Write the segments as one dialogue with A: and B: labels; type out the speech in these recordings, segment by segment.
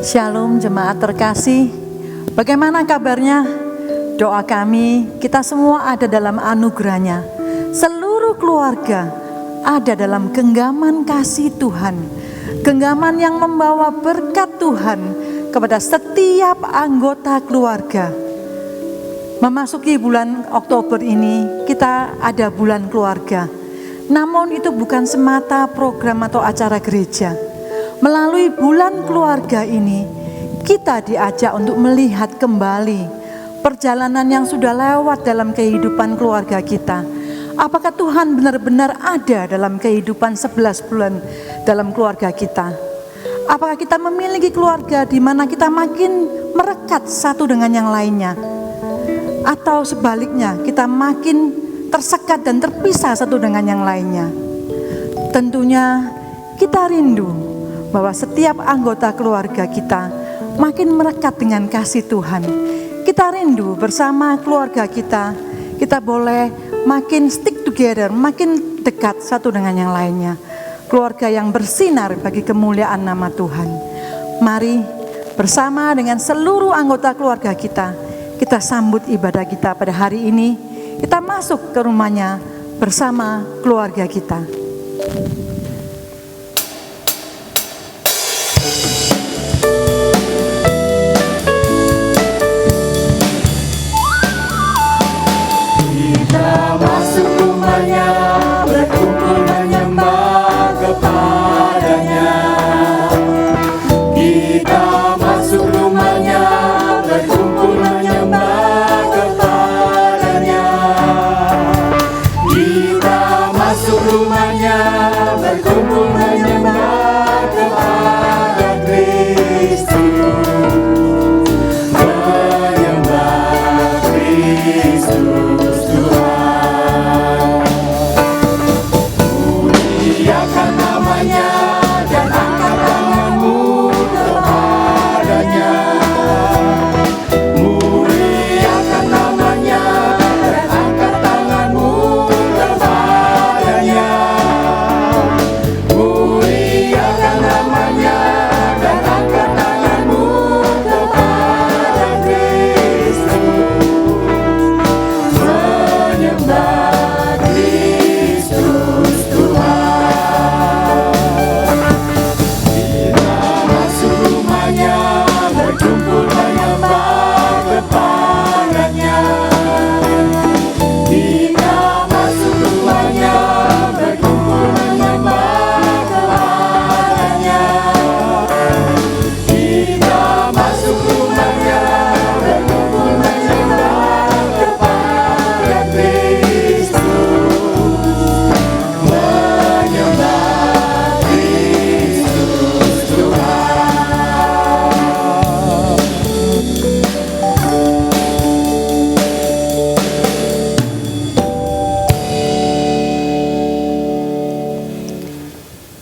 A: Shalom jemaat terkasih, bagaimana kabarnya? Doa kami, kita semua ada dalam anugerah-Nya. Seluruh keluarga ada dalam genggaman kasih Tuhan. Genggaman yang membawa berkat Tuhan kepada setiap anggota keluarga. Memasuki bulan Oktober ini, kita ada bulan keluarga. Namun itu bukan semata program atau acara gereja. Melalui bulan keluarga ini, kita diajak untuk melihat kembali perjalanan yang sudah lewat dalam kehidupan keluarga kita. Apakah Tuhan benar-benar ada dalam kehidupan 11 bulan dalam keluarga kita? Apakah kita memiliki keluarga di mana kita makin merekat satu dengan yang lainnya? Atau sebaliknya, kita makin tersekat dan terpisah satu dengan yang lainnya? Tentunya kita rindu bahwa setiap anggota keluarga kita makin merekat dengan kasih Tuhan. Kita rindu bersama keluarga kita boleh makin stick together, makin dekat satu dengan yang lainnya. Keluarga yang bersinar bagi kemuliaan nama Tuhan. Mari bersama dengan seluruh anggota keluarga kita sambut ibadah kita pada hari ini. Kita masuk ke rumahnya bersama keluarga kita.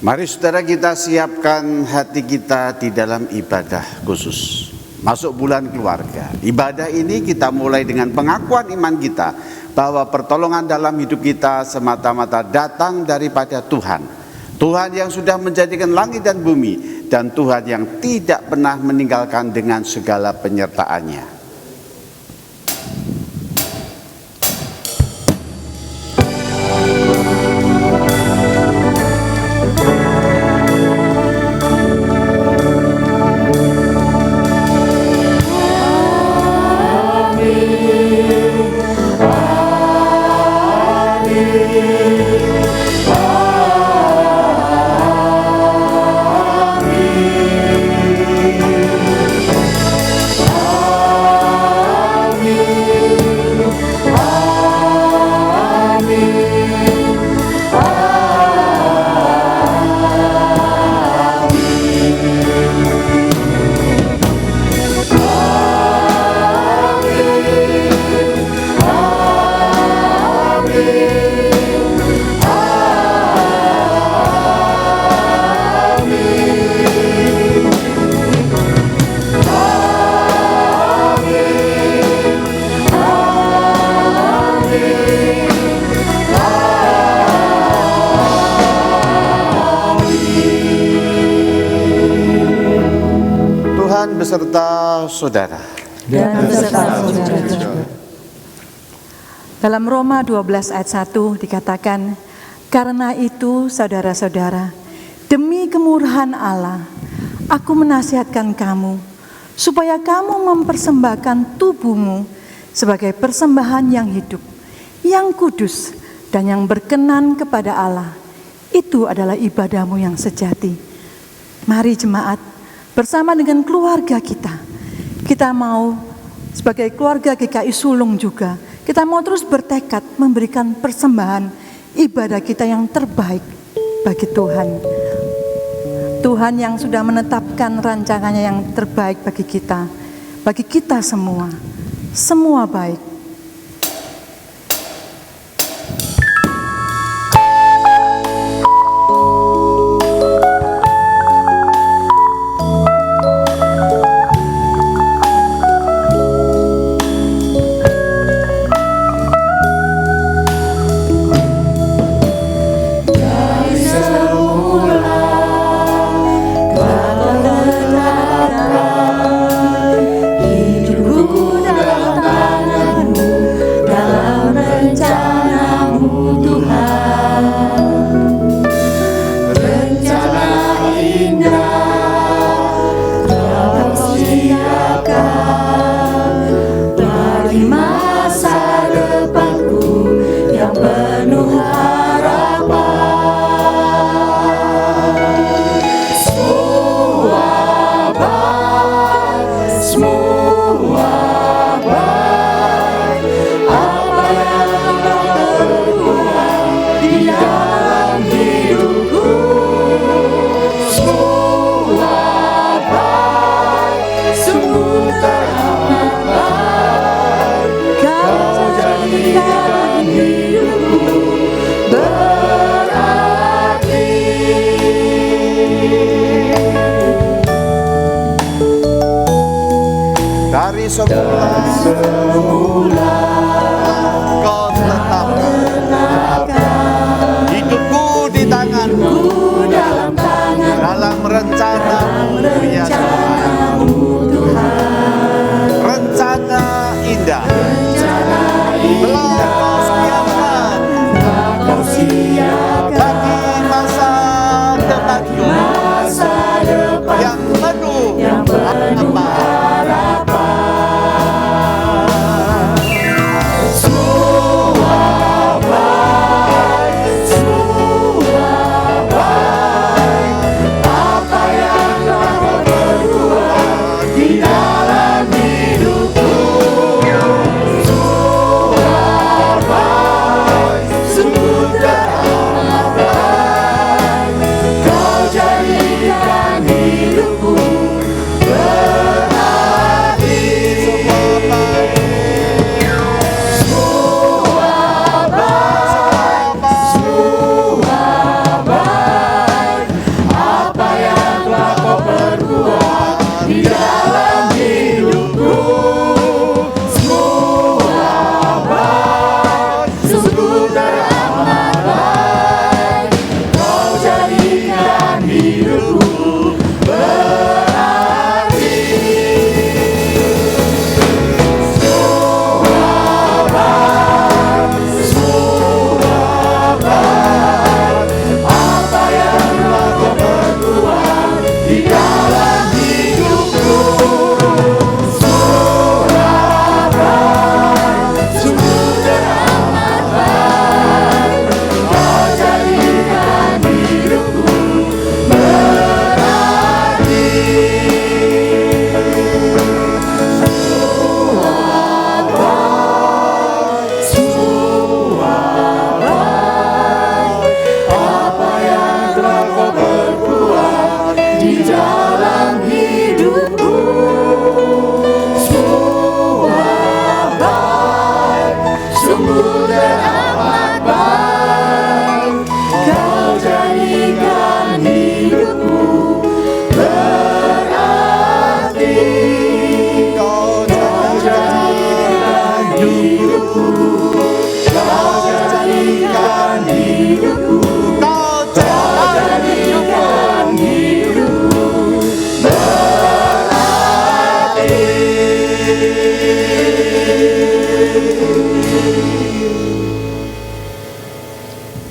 B: Mari saudara, kita siapkan hati kita di dalam ibadah khusus. Masuk bulan keluarga. Ibadah ini kita mulai dengan pengakuan iman kita bahwa pertolongan dalam hidup kita semata-mata datang daripada Tuhan. Tuhan yang sudah menjadikan langit dan bumi, dan Tuhan yang tidak pernah meninggalkan dengan segala penyertaannya. beserta saudara.
A: Dan beserta saudara juga. Dalam Roma 12 ayat 1 dikatakan, karena itu saudara-saudara, demi kemurahan Allah, aku menasihatkan kamu, supaya kamu mempersembahkan tubuhmu sebagai persembahan yang hidup, yang kudus, dan yang berkenan kepada Allah. Itu adalah ibadahmu yang sejati. Mari jemaat, bersama dengan keluarga kita mau sebagai keluarga GKI Sulung juga, kita mau terus bertekad memberikan persembahan ibadah kita yang terbaik bagi Tuhan. Tuhan yang sudah menetapkan rancangannya yang terbaik bagi kita semua baik.
B: Dari semula Kau tetapkan hidupku di tanganmu, dalam rencanamu ya Tuhan. Rencana indah telah Kau siapkan bagi masa depanku yang penuh harapan.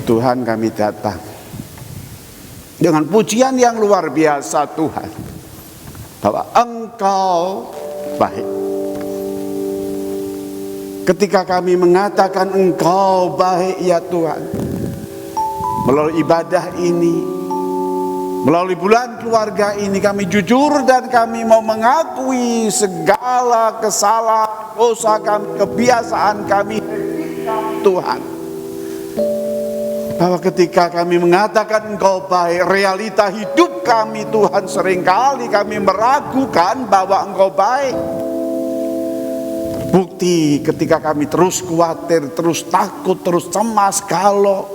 B: Tuhan, kami datang dengan pujian yang luar biasa Tuhan, bahwa Engkau baik. Ketika kami mengatakan Engkau baik ya Tuhan, melalui ibadah ini, melalui bulan keluarga ini, kami jujur dan kami mau mengakui segala kesalahan, dosa kami, kebiasaan kami Tuhan. Bahwa ketika kami mengatakan Engkau baik, realita hidup kami Tuhan, seringkali kami meragukan bahwa Engkau baik. Terbukti ketika kami terus khawatir, terus takut, terus cemas, kalau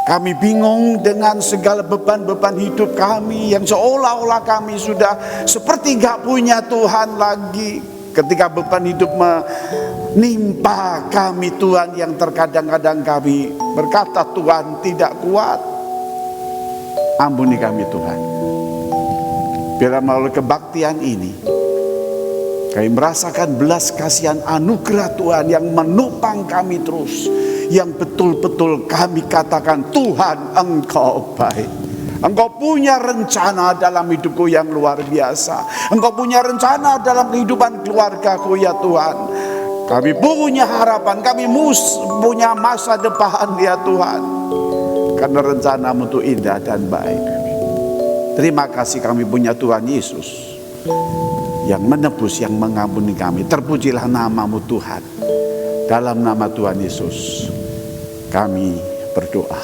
B: kami bingung dengan segala beban-beban hidup kami yang seolah-olah kami sudah seperti gak punya Tuhan lagi. Ketika beban hidup menimpa kami Tuhan, yang terkadang-kadang kami berkata Tuhan tidak kuat, ampuni kami Tuhan. Biar melalui kebaktian ini kami merasakan belas kasihan anugerah Tuhan yang menopang kami terus, yang betul-betul kami katakan Tuhan Engkau baik. Engkau punya rencana dalam hidupku yang luar biasa. Engkau punya rencana dalam kehidupan keluargaku ya Tuhan. Kami punya harapan, kami punya masa depan ya Tuhan. Karena rencanamu itu indah dan baik. Terima kasih kami punya Tuhan Yesus yang menebus, yang mengampuni kami. Terpujilah namamu Tuhan. Dalam nama Tuhan Yesus kami berdoa.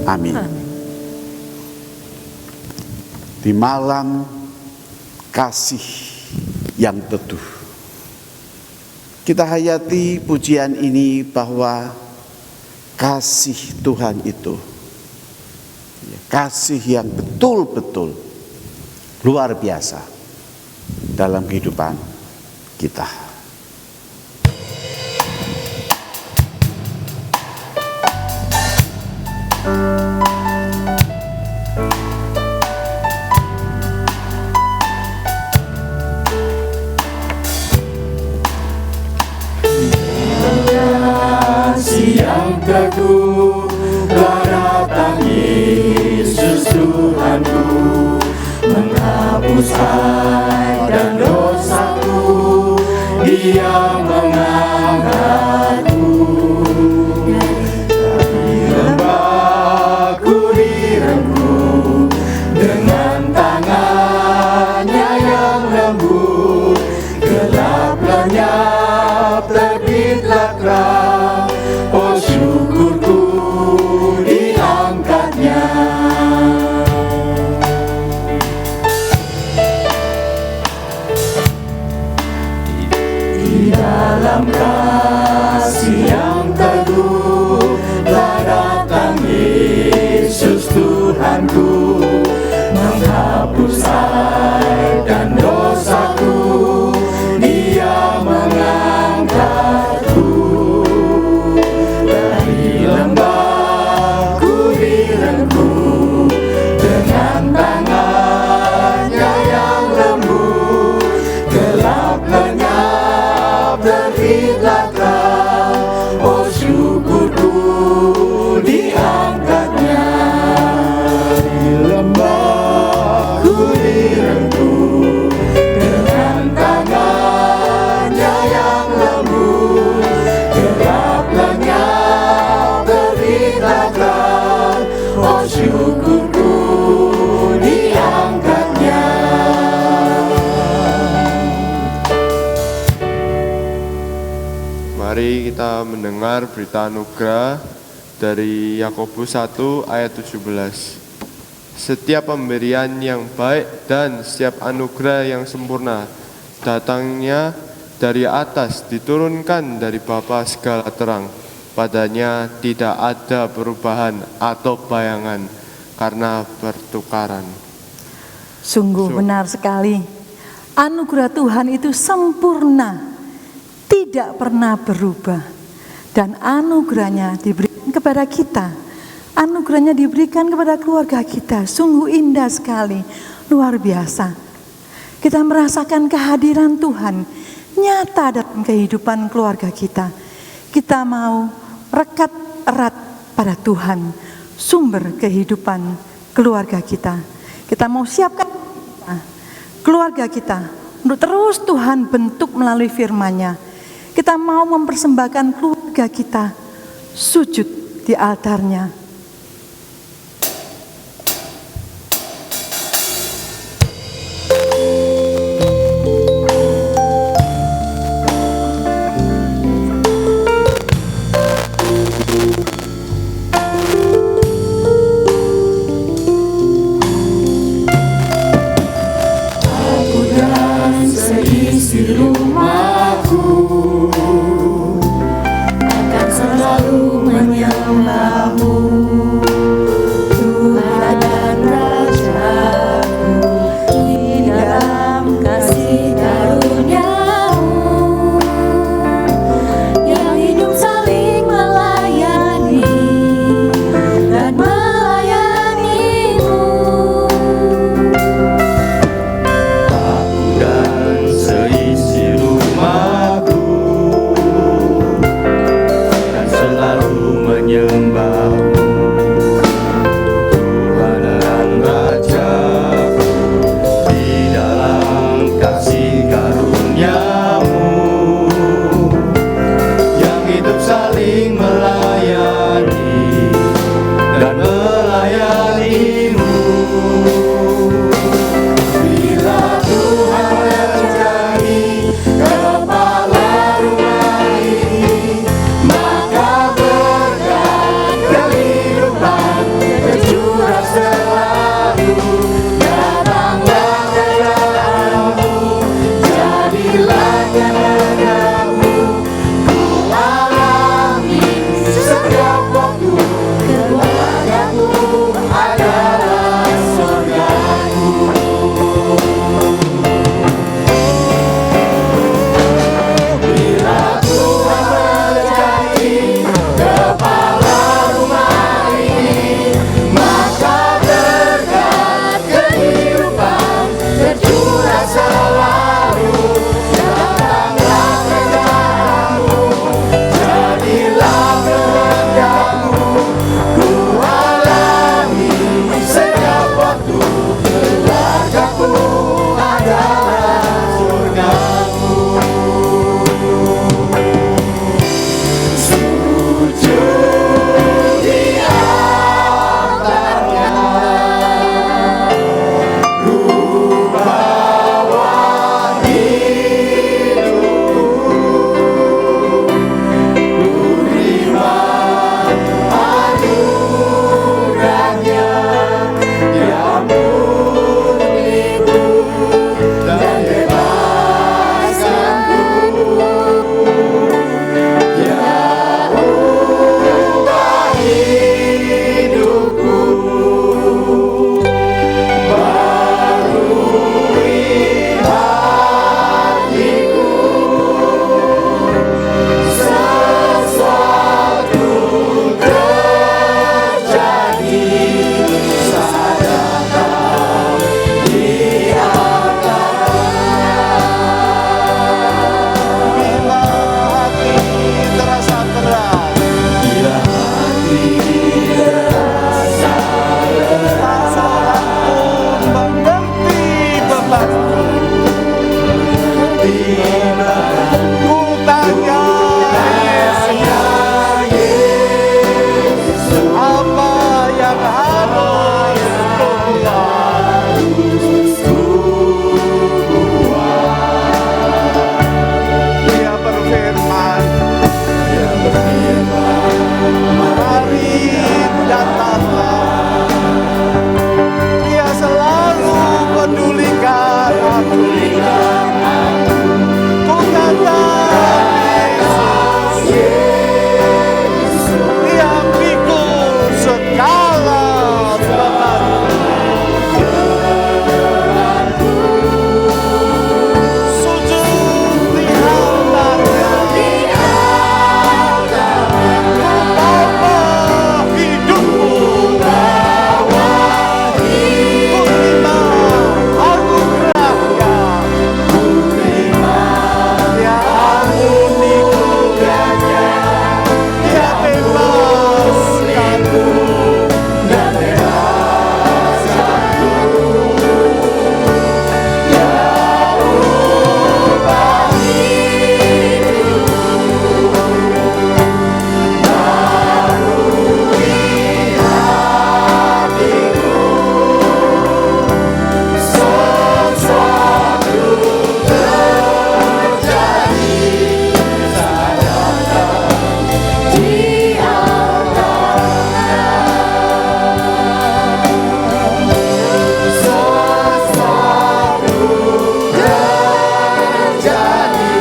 B: Amin. Di malam kasih yang teduh, kita hayati pujian ini bahwa kasih Tuhan itu kasih yang betul-betul luar biasa dalam kehidupan kita.
C: Teguh telah datang Yesus Tuhanku, menghapus aib dan dosaku. Dia mengangkatku dari lembahku direngkuh dengan tangannya yang lembut. Gelap lenyap, terbitlah terang. Oh syukurku diangkatnya. Di dalam kasih yang teguh telah datang Yesus Tuhanku, menghapus aib dan dosaku. Dia mengangkatku dari lembahku direngkuh dengan tangannya yang lembut. Gelap lenyap, terbitlah terang. Oh syukurku diangkatnya. Di lembahku direngkuh dengan tangannya yang lembut. Gelap lenyap, terbitlah terang. Oh syukurku diangkatnya.
D: Mari kita mendengar berita anugerah dari Yakobus 1 ayat 17. Setiap pemberian yang baik dan setiap anugerah yang sempurna datangnya dari atas, diturunkan dari Bapa segala terang. Padanya tidak ada perubahan atau bayangan karena pertukaran.
A: Sungguh benar sekali. Anugerah Tuhan itu sempurna, tidak pernah berubah. Dan anugerahnya diberikan kepada kita. Anugerahnya diberikan kepada keluarga kita. Sungguh indah sekali, luar biasa. Kita merasakan kehadiran Tuhan nyata dalam kehidupan keluarga kita. Kita mau rekat erat pada Tuhan, sumber kehidupan keluarga kita. Kita mau siapkan keluarga kita untuk terus Tuhan bentuk melalui firman-Nya. Kita mau mempersembahkan keluarga kita sujud di altar-Nya.
C: Seisi rumahku akan selalu menyembah-Mu, Tuhan dan Raja-Ku, di dalam kasih karunia-Mu yang hidup saling melayani dan melayani-Mu.
E: Seisi rumahku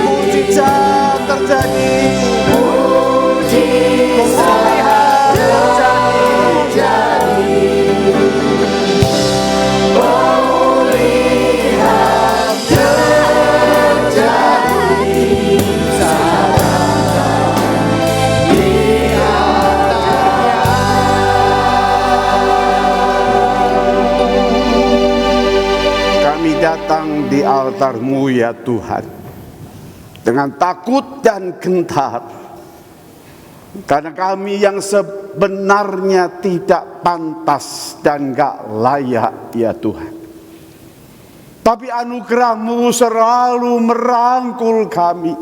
B: Mujizat terjadi. Kami datang di altar-Mu ya Tuhan, dengan takut dan gentar, karena kami yang sebenarnya tidak pantas dan gak layak ya Tuhan. Tapi anugerah-Mu selalu merangkul kami.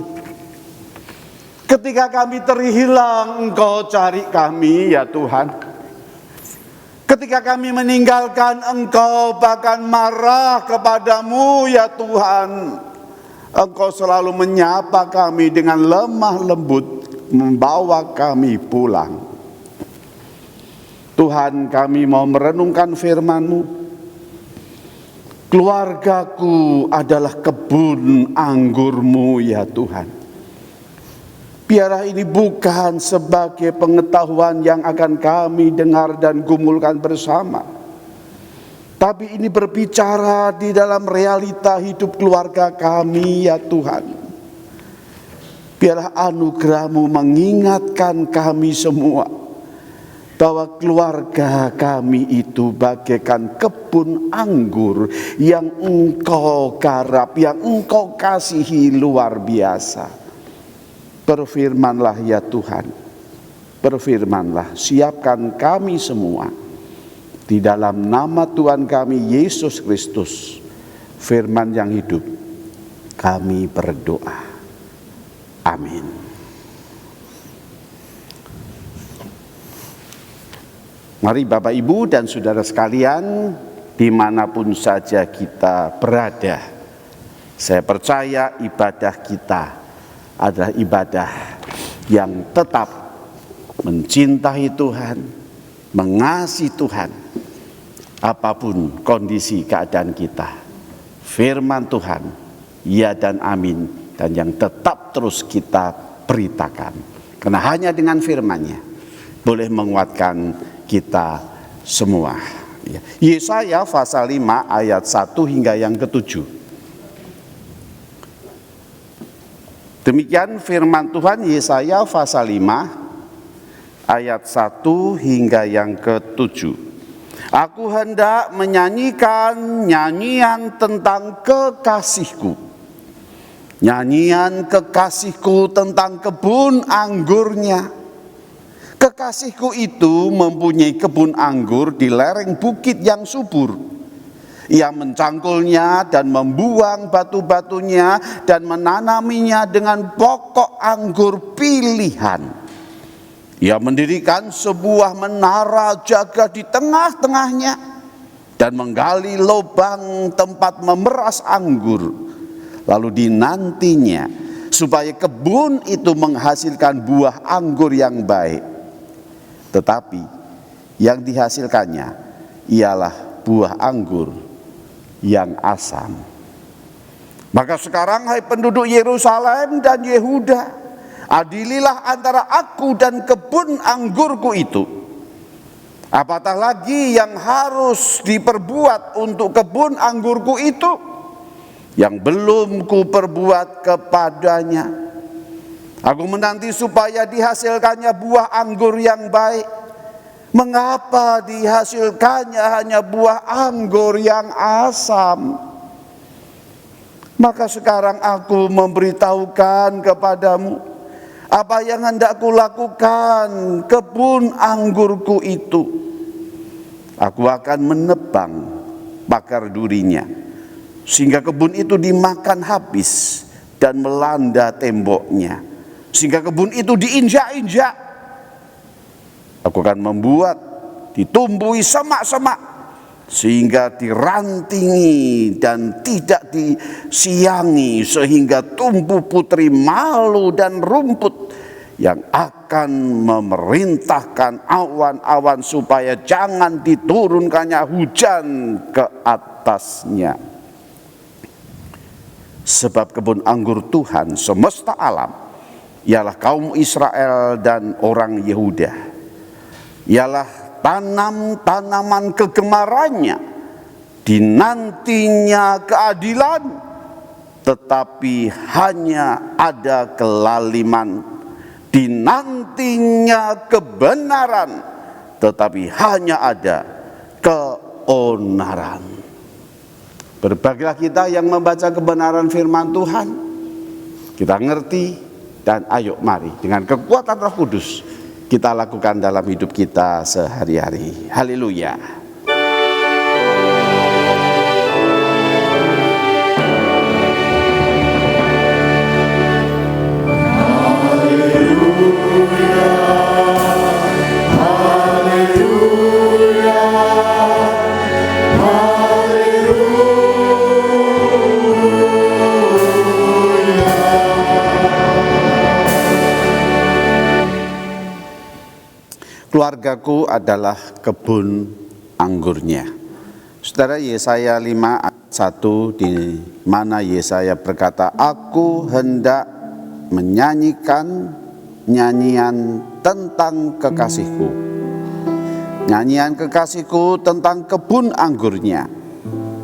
B: Ketika kami terhilang, Engkau cari kami ya Tuhan. Ketika kami meninggalkan Engkau, bahkan marah kepadamu ya Tuhan, Engkau selalu menyapa kami dengan lemah lembut, membawa kami pulang. Tuhan, kami mau merenungkan firman-Mu. Keluargaku adalah kebun anggur-Mu ya Tuhan. Biarlah ini bukan sebagai pengetahuan yang akan kami dengar dan gumulkan bersama, tapi ini berbicara di dalam realita hidup keluarga kami ya Tuhan. Biarlah anugerah-Mu mengingatkan kami semua bahwa keluarga kami itu bagaikan kebun anggur yang Engkau garap, yang Engkau kasihi luar biasa. Berfirmanlah ya Tuhan, berfirmanlah, siapkan kami semua. Di dalam nama Tuhan kami Yesus Kristus, firman yang hidup, kami berdoa. Amin. Mari Bapak Ibu dan Saudara sekalian, dimanapun saja kita berada, saya percaya ibadah kita adalah ibadah yang tetap mencintai Tuhan, mengasihi Tuhan, apapun kondisi keadaan kita. Firman Tuhan, ya dan amin, dan yang tetap terus kita beritakan. Karena hanya dengan firman-Nya boleh menguatkan kita semua. Yesaya pasal 5 ayat 1 hingga yang ke-7. Demikian firman Tuhan, Yesaya pasal 5 ayat 1 hingga yang ke-7. Aku hendak menyanyikan nyanyian tentang kekasihku. Nyanyian kekasihku tentang kebun anggurnya. Kekasihku itu mempunyai kebun anggur di lereng bukit yang subur. Ia mencangkulnya dan membuang batu-batunya dan menanaminya dengan pokok anggur pilihan. Ia mendirikan sebuah menara jaga di tengah-tengahnya dan menggali lubang tempat memeras anggur. Lalu dinantinya supaya kebun itu menghasilkan buah anggur yang baik. Tetapi yang dihasilkannya ialah buah anggur yang asam. Maka sekarang hai penduduk Yerusalem dan Yehuda, adililah antara aku dan kebun anggurku itu. Apatah lagi yang harus diperbuat untuk kebun anggurku itu yang belum kuperbuat kepadanya? Aku menanti supaya dihasilkannya buah anggur yang baik. Mengapa dihasilkannya hanya buah anggur yang asam? Maka sekarang aku memberitahukan kepadamu apa yang hendak kulakukan kebun anggurku itu. Aku akan menebang bakar durinya, sehingga kebun itu dimakan habis dan melanda temboknya, sehingga kebun itu diinjak-injak. Aku akan membuat ditumbuhi semak-semak sehingga dirantingi dan tidak disiangi, sehingga tumbuh putri malu dan rumput yang akan memerintahkan awan-awan supaya jangan diturunkannya hujan ke atasnya. Sebab kebun anggur Tuhan semesta alam ialah kaum Israel dan orang Yehuda. Ialah tanaman kegemarannya, dinantinya keadilan, tetapi hanya ada kelaliman. Dinantinya kebenaran, tetapi hanya ada keonaran. Berbahagialah kita yang membaca kebenaran firman Tuhan. Kita ngerti, dan ayo mari dengan kekuatan Roh Kudus kita lakukan dalam hidup kita sehari-hari. Haleluya. Keluargaku adalah kebun anggurnya. Saudara, Yesaya 5 ayat 1, di mana Yesaya berkata, aku hendak menyanyikan nyanyian tentang kekasihku. Nyanyian kekasihku tentang kebun anggurnya.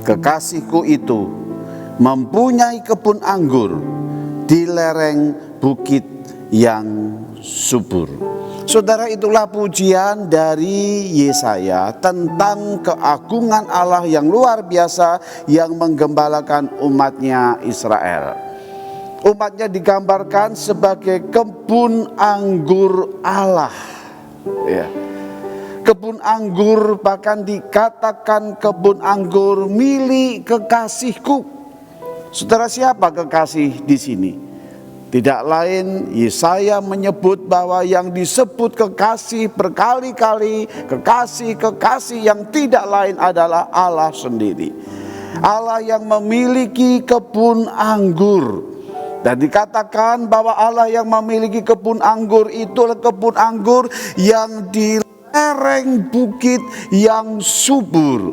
B: Kekasihku itu mempunyai kebun anggur di lereng bukit yang subur. Saudara, itulah pujian dari Yesaya tentang keagungan Allah yang luar biasa yang menggembalakan umatnya Israel. Umatnya digambarkan sebagai kebun anggur Allah. Ya. Kebun anggur, bahkan dikatakan kebun anggur milik kekasihku. Saudara, siapa kekasih di sini? Tidak lain, Yesaya menyebut bahwa yang disebut kekasih berkali-kali, kekasih yang tidak lain adalah Allah sendiri. Allah yang memiliki kebun anggur. Dan dikatakan bahwa Allah yang memiliki kebun anggur itulah kebun anggur yang di lereng bukit yang subur.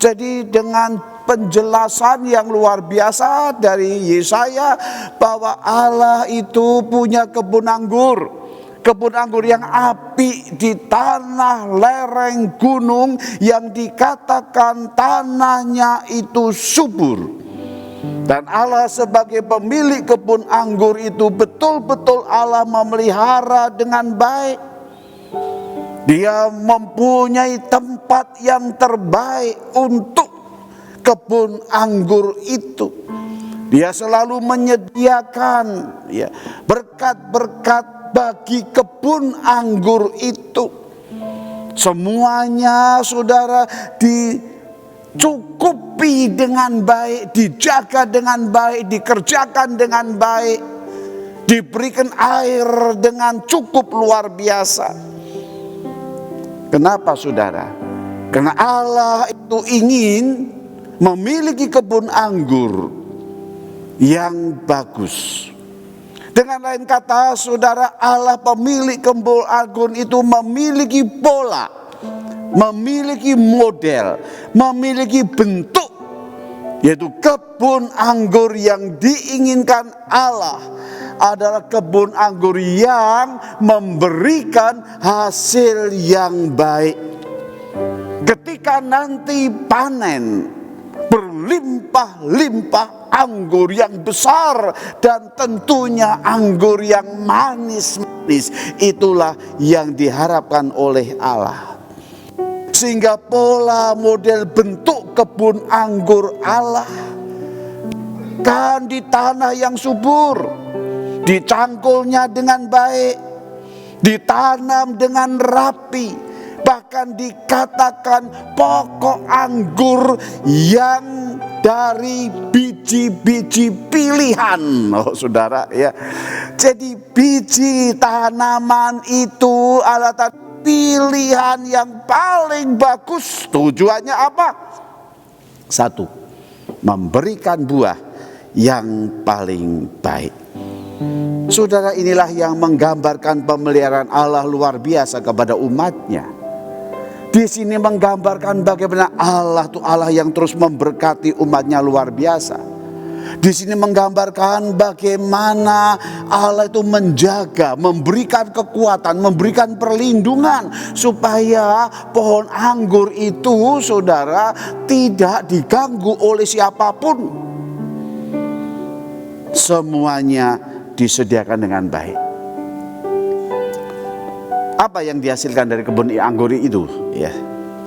B: Jadi dengan penjelasan yang luar biasa dari Yesaya bahwa Allah itu punya kebun anggur yang apik di tanah lereng gunung yang dikatakan tanahnya itu subur. Dan Allah sebagai pemilik kebun anggur itu betul-betul Allah memelihara dengan baik. Dia mempunyai tempat yang terbaik untuk kebun anggur itu. Dia selalu menyediakan berkat-berkat bagi kebun anggur itu. Semuanya, saudara, dicukupi dengan baik, dijaga dengan baik, dikerjakan dengan baik, diberikan air dengan cukup luar biasa. Kenapa, saudara? Karena Allah itu ingin memiliki kebun anggur yang bagus. Dengan lain kata, saudara, Allah pemilik kebun anggur itu memiliki pola, memiliki model, memiliki bentuk, yaitu kebun anggur yang diinginkan Allah adalah kebun anggur yang memberikan hasil yang baik. Ketika nanti panen, berlimpah-limpah anggur yang besar dan tentunya anggur yang manis-manis. Itulah yang diharapkan oleh Allah. Sehingga pola model bentuk kebun anggur Allah kan di tanah yang subur, dicangkulnya dengan baik, ditanam dengan rapi. Bahkan dikatakan pokok anggur yang dari biji-biji pilihan. Oh, saudara, ya. Jadi biji tanaman itu adalah pilihan yang paling bagus. Tujuannya apa? Satu, memberikan buah yang paling baik. Saudara, inilah yang menggambarkan pemeliharaan Allah luar biasa kepada umatnya. Di sini menggambarkan bagaimana Allah itu Allah yang terus memberkati umatnya luar biasa. Di sini menggambarkan bagaimana Allah itu menjaga, memberikan kekuatan, memberikan perlindungan supaya pohon anggur itu, saudara, tidak diganggu oleh siapapun. Semuanya disediakan dengan baik. Apa yang dihasilkan dari kebun anggur itu? Ya,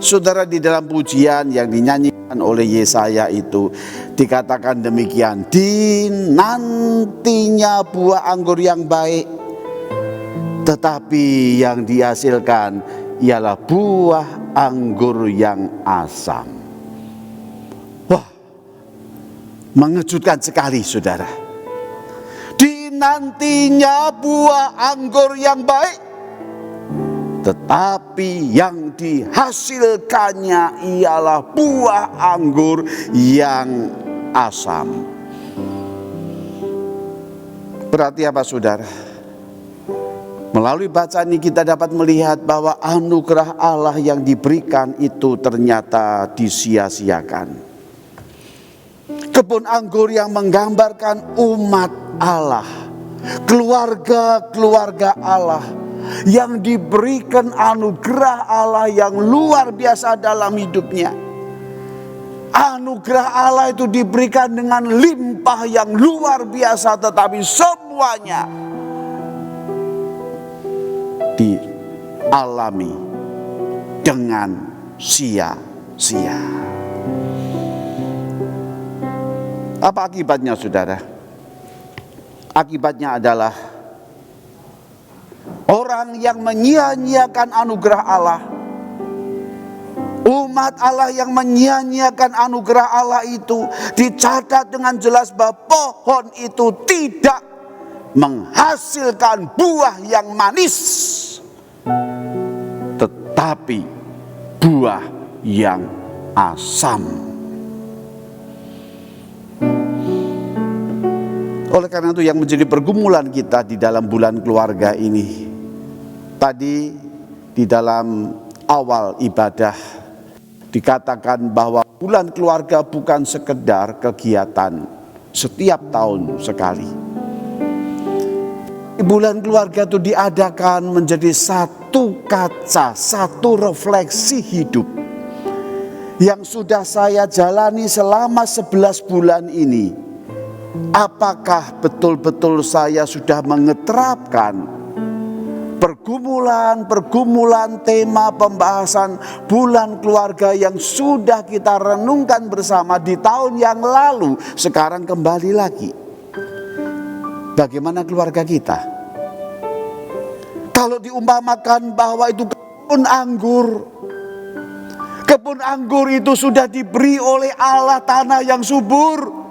B: saudara, di dalam pujian yang dinyanyikan oleh Yesaya itu dikatakan demikian, dinantinya buah anggur yang baik, tetapi yang dihasilkan ialah buah anggur yang asam. Wah, mengejutkan sekali, saudara. Dinantinya buah anggur yang baik, tetapi yang dihasilkannya ialah buah anggur yang asam. Berarti apa, saudara? Melalui bacaan ini kita dapat melihat bahwa anugerah Allah yang diberikan itu ternyata disia-siakan. Kebun anggur yang menggambarkan umat Allah, keluarga-keluarga Allah yang diberikan anugerah Allah yang luar biasa dalam hidupnya. Anugerah Allah itu diberikan dengan limpah yang luar biasa, tetapi semuanya dialami dengan sia-sia. Apa akibatnya, saudara? Akibatnya adalah orang yang menyia-nyiakan anugerah Allah, umat Allah yang menyia-nyiakan anugerah Allah itu, dicatat dengan jelas bahwa pohon itu tidak menghasilkan buah yang manis, tetapi buah yang asam. Oleh karena itu yang menjadi pergumulan kita di dalam bulan keluarga ini, tadi di dalam awal ibadah dikatakan bahwa bulan keluarga bukan sekedar kegiatan setiap tahun sekali. Bulan keluarga itu diadakan menjadi satu kaca, satu refleksi hidup yang sudah saya jalani selama 11 bulan ini. Apakah betul-betul saya sudah mengeterapkan pergumulan tema pembahasan bulan keluarga yang sudah kita renungkan bersama di tahun yang lalu, sekarang kembali lagi? Bagaimana keluarga kita? Kalau diumpamakan bahwa itu kebun anggur itu sudah diberi oleh Allah tanah yang subur.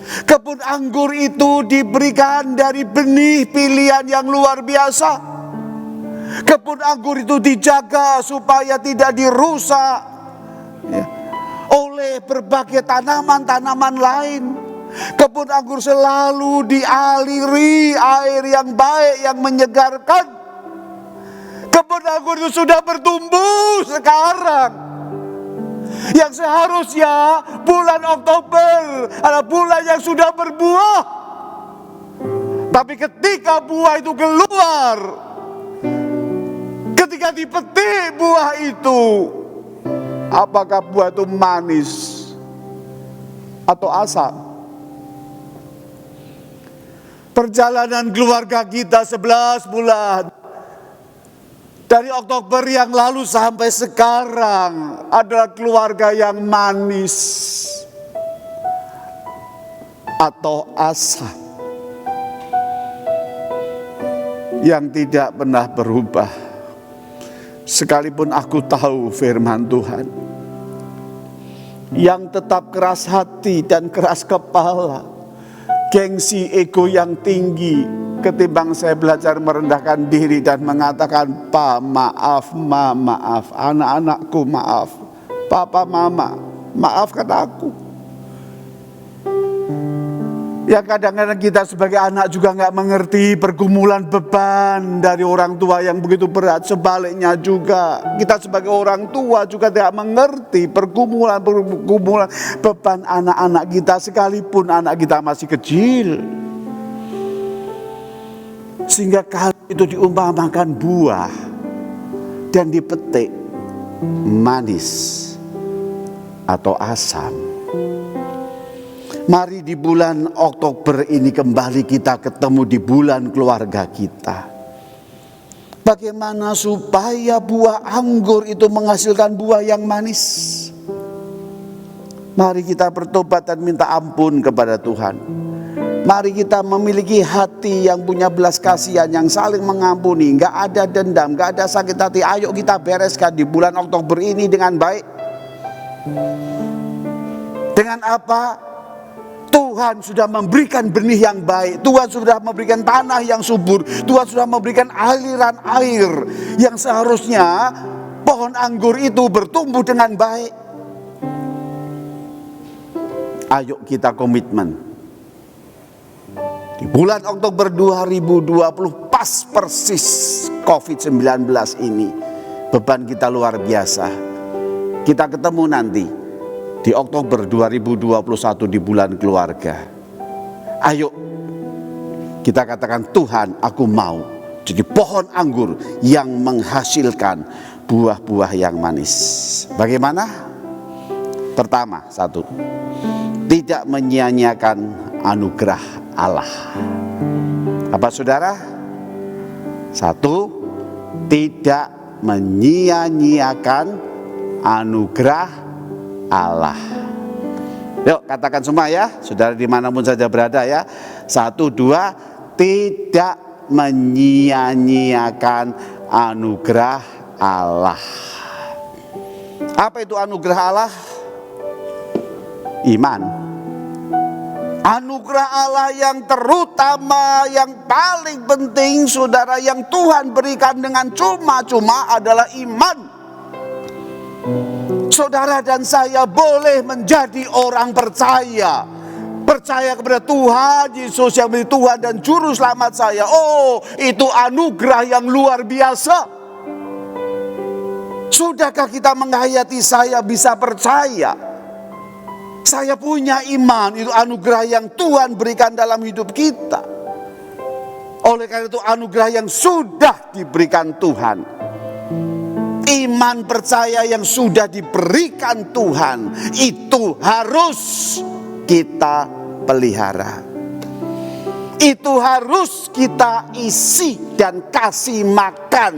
B: Kebun anggur itu diberikan dari benih pilihan yang luar biasa. Kebun anggur itu dijaga supaya tidak dirusak oleh berbagai tanaman-tanaman lain. Kebun anggur selalu dialiri air yang baik, yang menyegarkan. Kebun anggur itu sudah bertumbuh sekarang. Yang seharusnya bulan Oktober adalah bulan yang sudah berbuah. Tapi ketika buah itu keluar, ketika dipetik buah itu, apakah buah itu manis atau asam? Perjalanan keluarga kita 11 bulan, dari Oktober yang lalu sampai sekarang, adalah keluarga yang manis atau asam yang tidak pernah berubah. Sekalipun aku tahu firman Tuhan yang tetap keras hati dan keras kepala, gengsi ego yang tinggi, ketimbang saya belajar merendahkan diri dan mengatakan, "Pa, maaf, Ma, maaf, anak-anakku maaf, Papa, Mama, maafkan aku." Ya kadang-kadang kita sebagai anak juga nggak mengerti pergumulan beban dari orang tua yang begitu berat. Sebaliknya juga kita sebagai orang tua juga tidak mengerti pergumulan beban anak-anak kita sekalipun anak kita masih kecil. Sehingga kalau itu diumpamakan buah dan dipetik manis atau asam. Mari di bulan Oktober ini kembali kita ketemu di bulan keluarga kita. Bagaimana supaya buah anggur itu menghasilkan buah yang manis? Mari kita bertobat dan minta ampun kepada Tuhan. Mari kita memiliki hati yang punya belas kasihan, yang saling mengampuni. Gak ada dendam, gak ada sakit hati. Ayo kita bereskan di bulan Oktober ini dengan baik. Dengan apa? Tuhan sudah memberikan benih yang baik. Tuhan sudah memberikan tanah yang subur. Tuhan sudah memberikan aliran air yang seharusnya pohon anggur itu bertumbuh dengan baik. Ayo kita komitmen. Di bulan Oktober 2020 pas persis COVID-19 ini. Beban kita luar biasa. Kita ketemu nanti di Oktober 2021 di bulan keluarga. Ayo kita katakan, Tuhan, aku mau jadi pohon anggur yang menghasilkan buah-buah yang manis. Bagaimana? Pertama, satu, tidak menyia-nyiakan anugerah Allah. Apa saudara? Satu, tidak menyia-nyiakan anugerah Allah. Yuk katakan semua ya, saudara dimanapun saja berada ya. Satu, dua, tidak menyia-nyiakan anugerah Allah. Apa itu anugerah Allah? Iman. Anugerah Allah yang terutama, yang paling penting saudara, yang Tuhan berikan dengan cuma-cuma adalah iman. Saudara dan saya boleh menjadi orang percaya. Percaya kepada Tuhan Yesus yang menjadi Tuhan dan Juru Selamat saya. Oh, itu anugerah yang luar biasa. Sudahkah kita menghayati saya bisa percaya? Saya punya iman, itu anugerah yang Tuhan berikan dalam hidup kita. Oleh karena itu anugerah yang sudah diberikan Tuhan. Iman percaya yang sudah diberikan Tuhan itu harus kita pelihara. Itu harus kita isi dan kasih makan.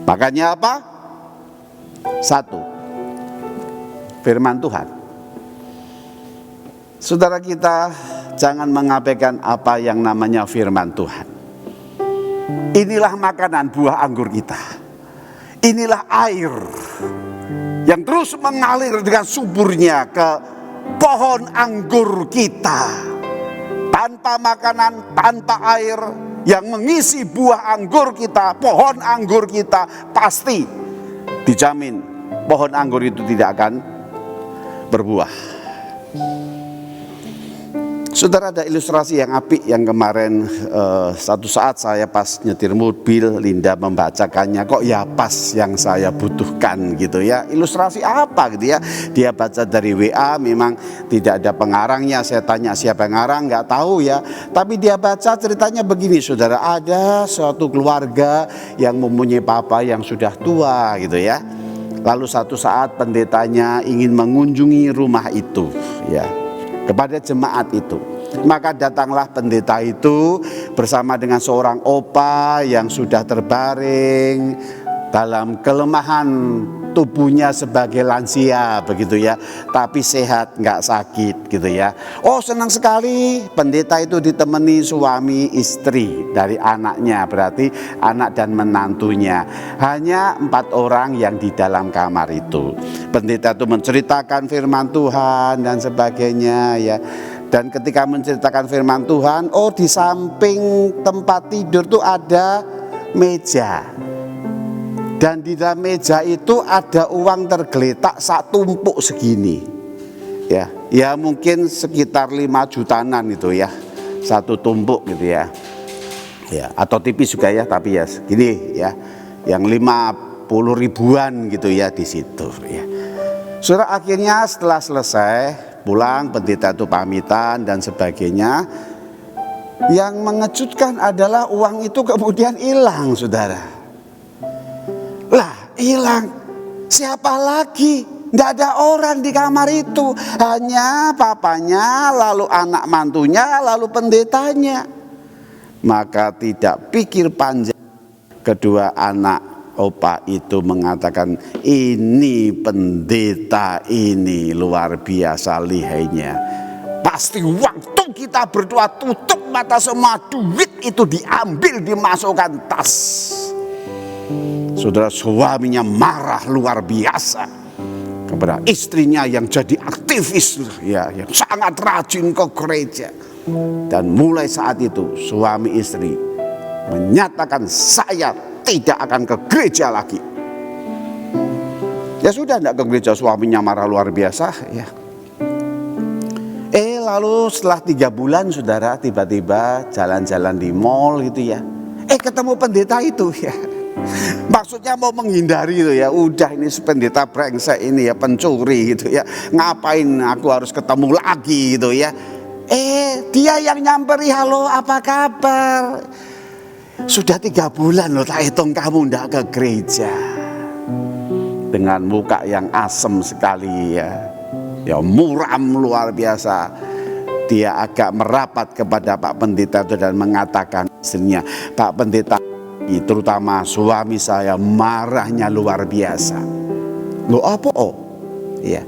B: Makanya apa? Satu, firman Tuhan. Saudara kita jangan mengabaikan apa yang namanya firman Tuhan. Inilah makanan buah anggur kita. Inilah air yang terus mengalir dengan suburnya ke pohon anggur kita. Tanpa makanan, tanpa air yang mengisi buah anggur kita, pohon anggur kita, pasti dijamin pohon anggur itu tidak akan berbuah. Saudara, ada ilustrasi yang apik yang kemarin satu saat saya pas nyetir mobil, Linda membacakannya, kok ya pas yang saya butuhkan gitu ya. Ilustrasi apa gitu ya. Dia baca dari WA, memang tidak ada pengarangnya. Saya tanya siapa yang ngarang, nggak tahu ya. Tapi dia baca ceritanya begini saudara, ada suatu keluarga yang mempunyai papa yang sudah tua gitu ya. Lalu satu saat pendetanya ingin mengunjungi rumah itu ya, kepada jemaat itu. Maka datanglah pendeta itu bersama dengan seorang opa yang sudah terbaring dalam kelemahan tubuhnya sebagai lansia begitu ya, tapi sehat, nggak sakit gitu ya. Oh, senang sekali pendeta itu ditemani suami istri dari anaknya, berarti anak dan menantunya. Hanya 4 orang yang di dalam kamar itu. Pendeta itu menceritakan firman Tuhan dan sebagainya ya. Dan ketika menceritakan firman Tuhan, oh di samping tempat tidur tuh ada meja. Dan di dalam meja itu ada uang tergeletak 1 tumpuk segini. Ya. Ya mungkin sekitar 5 jutaan itu ya, satu tumpuk gitu ya. Ya, atau tipis juga ya, tapi ya gini ya, yang 50 ribuan gitu ya di situ ya. Saudara, akhirnya setelah selesai pulang, pendeta itu pamitan dan sebagainya. Yang mengejutkan adalah uang itu kemudian hilang, saudara. Lah, hilang. Siapa lagi? Tidak ada orang di kamar itu, hanya papanya, lalu anak mantunya, lalu pendetanya. Maka tidak pikir panjang, kedua anak opa itu mengatakan, ini pendeta ini luar biasa lihainya. Pasti waktu kita berdoa tutup mata, semua duit itu diambil, dimasukkan tas. Saudara, suaminya marah luar biasa kepada istrinya yang jadi aktivis ya, yang sangat rajin ke gereja. Dan mulai saat itu suami istri menyatakan, saya tidak akan ke gereja lagi. Ya sudah, tidak ke gereja, suaminya marah luar biasa ya. Lalu setelah 3 bulan, saudara, tiba-tiba jalan-jalan di mall gitu ya, ketemu pendeta itu ya. Maksudnya mau menghindari itu ya, udah ini pendeta brengsek ini ya, pencuri gitu ya, ngapain aku harus ketemu lagi gitu ya. Dia yang nyamperi, halo apa kabar, sudah 3 bulan loh tak hitung kamu ndak ke gereja. Dengan muka yang asem sekali ya muram luar biasa. Dia agak merapat kepada Pak Pendeta itu dan mengatakan istrinya, Pak Pendeta, terutama suami saya marahnya luar biasa. Loh apa? Ya,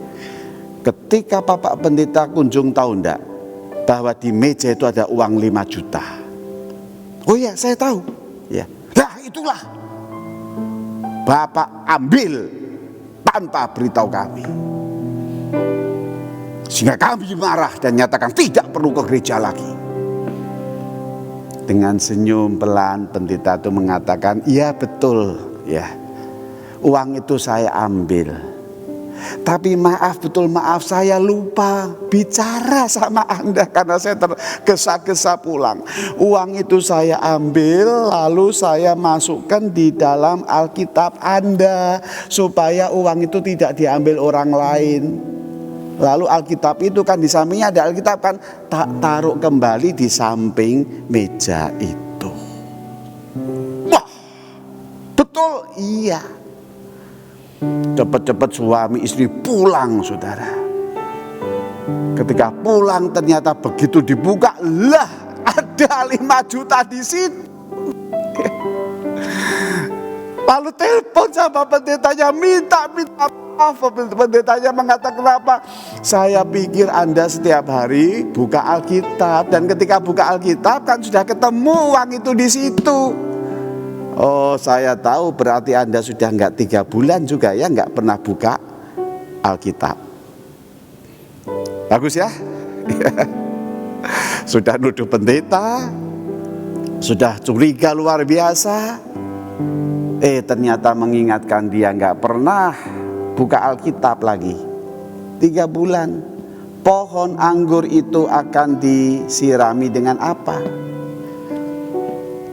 B: ketika Bapak Pendeta kunjung tahu enggak bahwa di meja itu ada uang 5 juta. Oh ya, saya tahu. Ya, nah itulah Bapak ambil tanpa beritahu kami. Sehingga kami marah dan nyatakan tidak perlu ke gereja lagi. Dengan senyum pelan pendeta itu mengatakan, iya betul ya, uang itu saya ambil. Tapi maaf, betul maaf, saya lupa bicara sama Anda karena saya tergesa-gesa pulang. Uang itu saya ambil lalu saya masukkan di dalam Alkitab Anda supaya uang itu tidak diambil orang lain. Lalu Alkitab itu kan di sampingnya ada Alkitab kan, tak taruh kembali di samping meja itu. Wah, betul, iya. Cepat-cepat suami istri pulang, saudara. Ketika pulang ternyata begitu dibuka, lah ada 5 juta di situ. Lalu telepon sama pendetanya, minta maaf. Pendetanya mengatakan apa? Saya pikir Anda setiap hari buka Alkitab, dan ketika buka Alkitab kan sudah ketemu uang itu di situ. Oh, saya tahu berarti Anda sudah enggak 3 bulan juga ya enggak pernah buka Alkitab. Bagus ya. Sudah nuduh pendeta, sudah curiga luar biasa. Ternyata mengingatkan dia enggak pernah buka Alkitab lagi. 3 bulan. Pohon anggur itu akan disirami dengan apa?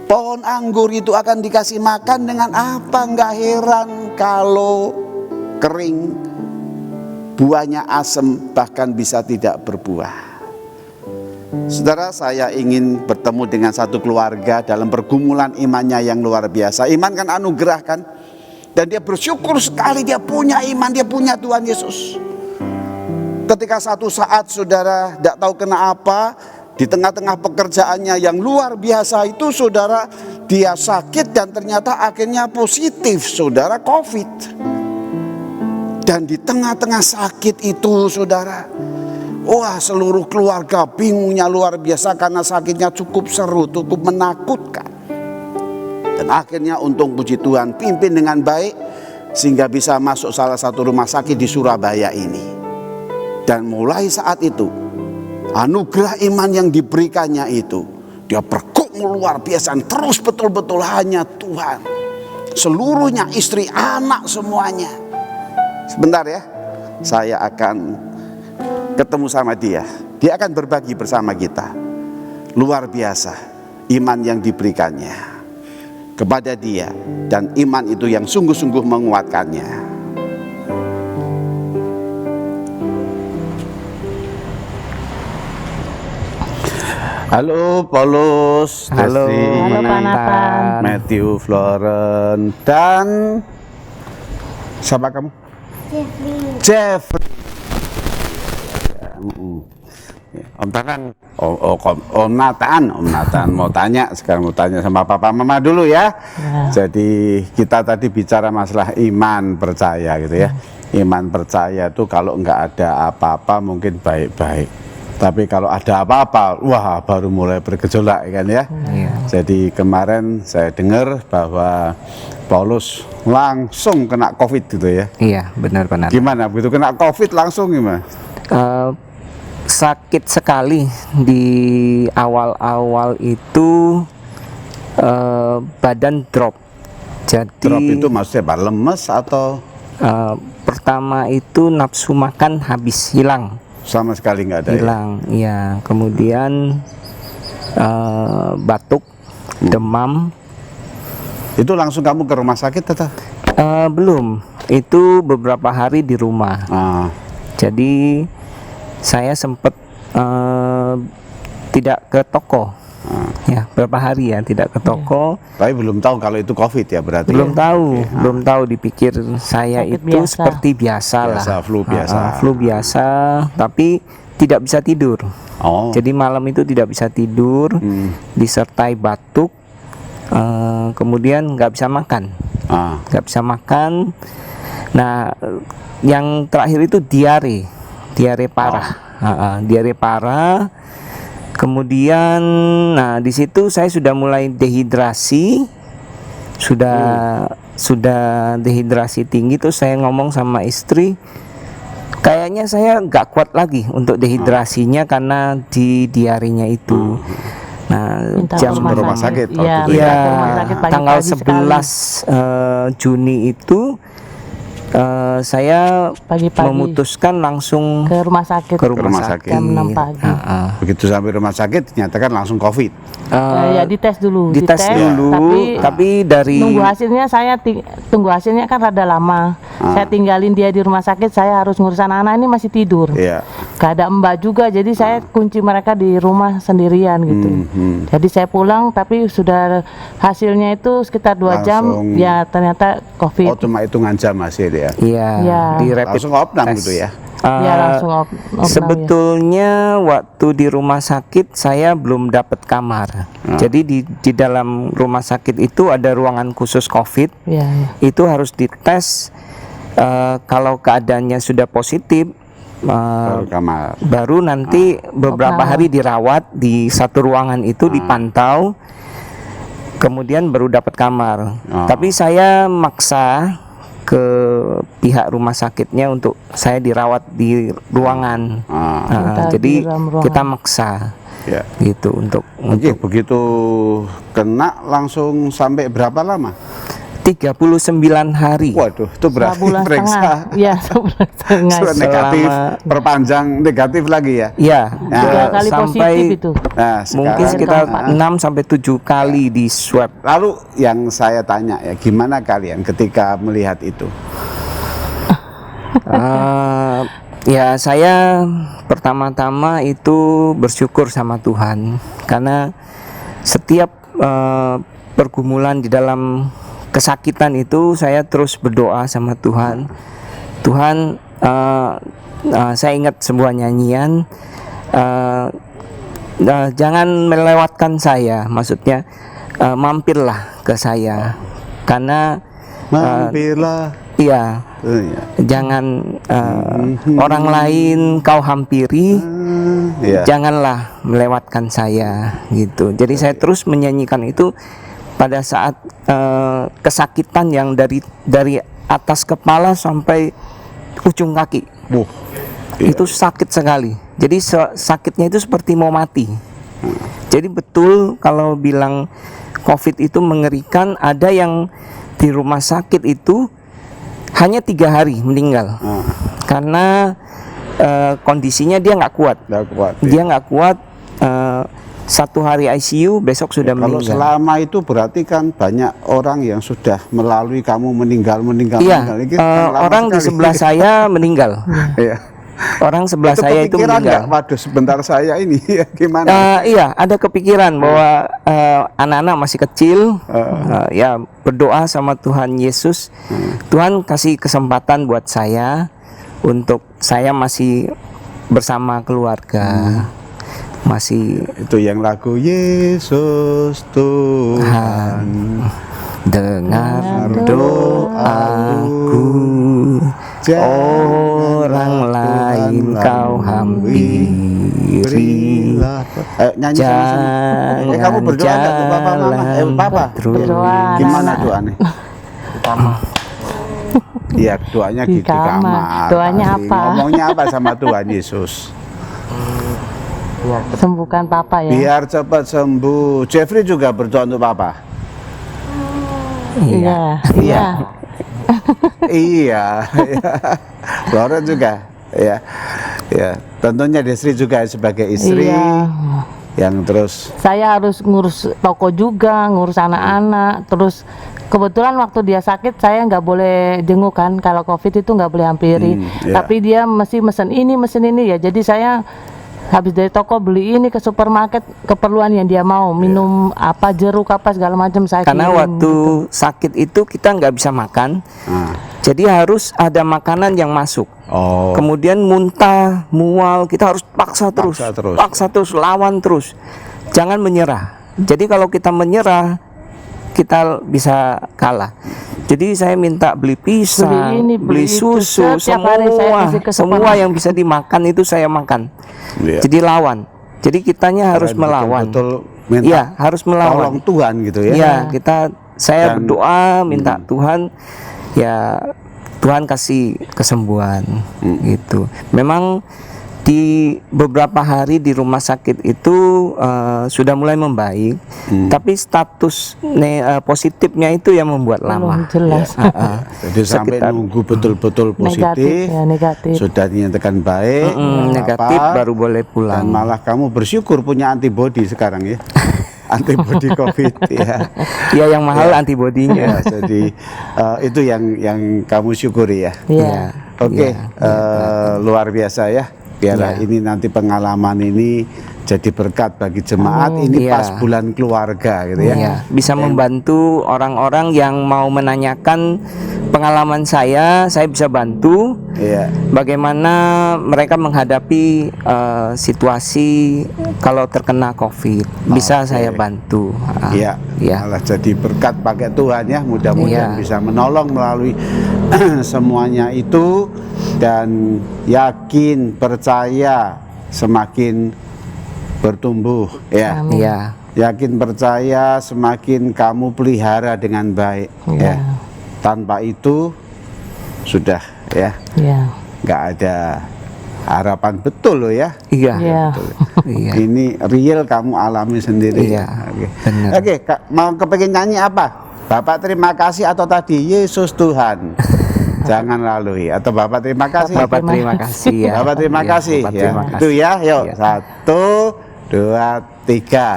B: Pohon anggur itu akan dikasih makan dengan apa? Enggak heran kalau kering, buahnya asam, bahkan bisa tidak berbuah. Saudara, saya ingin bertemu dengan satu keluarga dalam pergumulan imannya yang luar biasa. Iman kan anugerah kan? Dan dia bersyukur sekali dia punya iman, dia punya Tuhan Yesus. Ketika satu saat saudara tidak tahu kenapa, di tengah-tengah pekerjaannya yang luar biasa itu, saudara, dia sakit dan ternyata akhirnya positif, saudara, COVID. Dan di tengah-tengah sakit itu, saudara, wah, seluruh keluarga bingungnya luar biasa karena sakitnya cukup seru, cukup menakutkan. Dan akhirnya untung puji Tuhan pimpin dengan baik sehingga bisa masuk salah satu rumah sakit di Surabaya ini. Dan mulai saat itu anugerah iman yang diberikannya itu, dia bergumul luar biasa, terus betul-betul hanya Tuhan. Seluruhnya, istri, anak, semuanya. Sebentar ya, saya akan ketemu sama dia akan berbagi bersama kita. Luar biasa iman yang diberikannya kepada dia, dan iman itu yang sungguh-sungguh menguatkannya. Halo Paulus,
E: Halo,
B: Desi,
C: Halo Pak Nathan.
B: Matthew, Floren, dan siapa kamu? Jeffrey. Om Nathan, Om Nathan mau tanya, sekarang mau tanya sama Papa Mama dulu ya. Jadi kita tadi bicara masalah iman percaya gitu ya. Iman percaya itu kalau nggak ada apa-apa mungkin baik-baik. Tapi kalau ada apa-apa, wah baru mulai bergejolak kan ya. Jadi kemarin saya dengar bahwa Paulus langsung kena COVID gitu ya.
E: Iya, benar.
B: Gimana begitu kena COVID langsung gimana?
E: Sakit sekali di awal-awal itu, badan drop. Jadi
B: Drop itu maksudnya apa? Lemes atau
E: pertama itu nafsu makan habis, hilang.
B: sama sekali nggak ada?
E: Hilang, iya. Kemudian batuk, demam.
B: Itu langsung kamu ke rumah sakit atau?
E: Belum, itu beberapa hari di rumah. Jadi saya sempat tidak ke toko, ya berapa hari ya tidak ke toko.
B: Tapi belum tahu kalau itu COVID ya berarti.
E: Belum
B: ya?
E: tahu, belum tahu. Dipikir saya
C: Sakit
E: itu
C: biasa.
E: seperti biasa lah,
B: Flu biasa.
E: Flu biasa, tapi tidak bisa tidur.
B: Oh.
E: Jadi malam itu tidak bisa tidur, disertai batuk, kemudian nggak bisa makan, nggak bisa makan. Nah, yang terakhir itu diare parah, diare parah. Kemudian, nah di situ saya sudah mulai dehidrasi, sudah dehidrasi tinggi. Terus saya ngomong sama istri, kayaknya saya nggak kuat lagi untuk dehidrasinya karena di diarinya itu. Nah,
C: Minta
E: jam
C: ke
B: rumah sakit waktu
C: Iya,
B: itu
C: minta
E: ya,
C: ke rumah sakit pagi-pagi
E: tanggal
C: sekali.
E: 11 Juni itu saya
C: Pagi-pagi.
E: memutuskan langsung
C: Ke rumah sakit.
E: ke rumah
B: rumah
E: sakit.
B: sakit.
C: Jam 6 pagi.
B: Begitu sampai rumah sakit dinyatakan langsung COVID.
C: Ya dites dulu.
E: Dites dulu, tapi dari
C: nunggu hasilnya tunggu hasilnya kan rada lama. Saya tinggalin dia di rumah sakit, saya harus ngurus anak-anak, ini masih tidur.
B: Iya.
C: Gak ada mbak juga, jadi saya kunci mereka di rumah sendirian gitu. Jadi saya pulang, tapi sudah hasilnya itu sekitar 2 jam,
B: Langsung.
C: ya ternyata
B: Oh
C: COVID.
B: cuma hitungan jam masih ya.
E: iya
C: Ya.
E: di rapid
B: Langsung opnam
E: test.
B: gitu ya.
C: Ya langsung opnam ya.
E: Sebetulnya waktu di rumah sakit saya belum dapat kamar. Jadi di dalam rumah sakit itu ada ruangan khusus COVID.
C: Ya, ya.
E: Itu harus dites. Kalau keadaannya sudah positif,
B: Baru kamar.
E: baru nanti beberapa
C: Opnam.
E: hari dirawat di satu ruangan itu, dipantau, kemudian baru dapat kamar. Tapi saya maksa ke pihak rumah sakitnya untuk saya dirawat di ruangan.
C: Minta
E: Jadi
C: di dalam ruangan.
E: kita maksa
B: Ya.
E: gitu untuk
B: Oke, begitu kena langsung sampai berapa lama?
E: 39 hari.
B: Waduh, itu berarti
C: Sebulan
B: periksa.
C: setengah. Iya, sebulan setengah.
B: Surat negatif,
E: Selama-
B: perpanjang negatif lagi ya.
E: Ya,
B: Nah,
C: 3 kali
E: sampai
C: positif itu.
B: Nah,
E: mungkin
B: sekarang,
E: sekitar
C: keempat.
E: 6 sampai 7 kali di swab.
B: Lalu yang saya tanya ya, gimana kalian ketika melihat itu?
E: Ya saya pertama-tama itu bersyukur sama Tuhan, karena setiap pergumulan di dalam kesakitan itu saya terus berdoa sama Tuhan. Tuhan, saya ingat sebuah nyanyian, jangan melewatkan saya, maksudnya mampirlah ke saya, karena
B: Mampirlah.
E: iya,
B: Iya.
E: jangan orang lain kau hampiri,
B: Iya.
E: janganlah melewatkan saya gitu. Jadi saya terus menyanyikan itu pada saat kesakitan yang dari atas kepala sampai ujung kaki. Itu sakit sekali. Jadi sakitnya itu seperti mau mati. Jadi betul kalau bilang COVID itu mengerikan. Ada yang di rumah sakit itu hanya 3 hari meninggal karena kondisinya dia nggak kuat.
B: Nggak kuat.
E: Dia nggak kuat. 1 hari ICU, besok sudah
B: Kalau
E: meninggal.
B: selama itu berarti kan banyak orang yang sudah melalui kamu meninggal.
E: Iya,
B: Ini kan lama
E: orang di
B: sekali.
E: sebelah saya meninggal.
B: Iya.
E: Orang sebelah saya itu
B: kepikiran
E: meninggal.
B: nggak, waduh sebentar saya ini ya, gimana?
E: Iya, ada kepikiran bahwa anak-anak masih kecil, ya berdoa sama Tuhan Yesus. Tuhan kasih kesempatan buat saya untuk saya masih bersama keluarga, masih
B: Itu yang lagu Yesus Tuhan.
E: dengar doaku, orang lain kau hampiri.
B: Nyanyi sama kamu berdoa nggak tuh Papa Mama? Papa
C: Berdoa.
B: gimana doanya? Iya doanya
C: Di
B: di kamar.
C: Doanya
B: Pasti.
C: apa?
B: Ngomongnya apa sama Tuhan Yesus?
C: Sembuhkan Papa ya.
B: Biar cepat sembuh. Jeffrey juga berdoa untuk Papa.
C: Iya.
B: Iya. Iya. Lauren juga. Ya. Ya. Tentunya Desri juga sebagai istri
C: Iya.
B: yang terus.
C: Saya harus ngurus toko juga, ngurus anak-anak. Terus kebetulan waktu dia sakit saya nggak boleh jenguk kan. Kalau COVID itu nggak boleh hampiri.
B: Iya.
C: Tapi dia mesti mesen ini ya. Jadi saya habis dari toko beli ini ke supermarket, keperluan yang dia mau, minum apa, jeruk apa segala macam saya
E: karena
C: kirim,
E: waktu sakit itu kita nggak bisa makan, jadi harus ada makanan yang masuk.
B: Oh.
E: Kemudian muntah, mual, kita harus paksa terus, lawan terus, jangan menyerah. Jadi kalau kita menyerah, kita bisa kalah. Jadi saya minta beli pisang,
C: Beli ini, beli
E: beli
C: itu.
E: susu,
C: Setiap hari saya kasih ke
E: semua
C: supermarket.
E: yang bisa dimakan itu saya makan.
B: Iya.
E: Jadi lawan. Jadi kitanya harus
B: Kalian
E: melawan.
B: betul-betul minta
E: Iya, harus melawan.
B: tolong Tuhan gitu ya.
E: Iya, saya
B: Dan-
E: berdoa minta Tuhan, ya Tuhan kasih kesembuhan gitu. Memang di beberapa hari di rumah sakit itu sudah mulai membaik, tapi status positifnya itu yang membuat lama.
C: belum jelas.
B: Jadi sampai
E: Sekitar-
B: nunggu betul-betul positif,
C: Negatif, ya, negatif.
B: sudah dinyatakan baik, nggak
E: Negatif
B: apa-apa,
E: baru boleh
B: dan
E: pulang.
B: malah kamu bersyukur punya antibodi sekarang ya, antibodi COVID ya.
E: Ya yang mahal antibodinya.
B: Ya, jadi itu yang kamu syukuri ya.
C: Iya.
B: Oke, luar biasa ya. Biarlah
E: Ya.
B: ini nanti pengalaman ini jadi berkat bagi jemaat. Ini
E: Iya.
B: pas bulan keluarga gitu ya.
E: Iya, bisa membantu orang-orang yang mau menanyakan pengalaman saya bisa bantu.
B: Iya.
E: Bagaimana mereka menghadapi situasi kalau terkena COVID, bisa saya bantu.
B: Iya,
E: Ya.
B: malah jadi berkat pakai Tuhan ya. Mudah-mudahan
E: Iya.
B: bisa menolong melalui semuanya itu, dan yakin percaya semakin bertumbuh ya.
C: Amin.
E: Iya.
B: Yakin percaya semakin kamu pelihara dengan baik ya. Tanpa itu sudah ya
C: Iya.
B: nggak ada harapan, betul loh ya.
E: Iya.
C: Iya.
E: Iya.
B: Ini real kamu alami sendiri.
E: Iya,
B: Oke.
E: benar.
B: Oke, Kak, mau kepengen nyanyi apa? Bapak terima kasih atau tadi Yesus Tuhan? Jangan lalui. Atau Bapak terima kasih.
E: Bapak terima kasih ya.
B: Bapak terima
E: Iya,
B: kasih.
E: Bapak
B: Ya.
E: terima kasih.
B: Itu ya. Yuk,
E: Iya.
B: 1, 2, 3.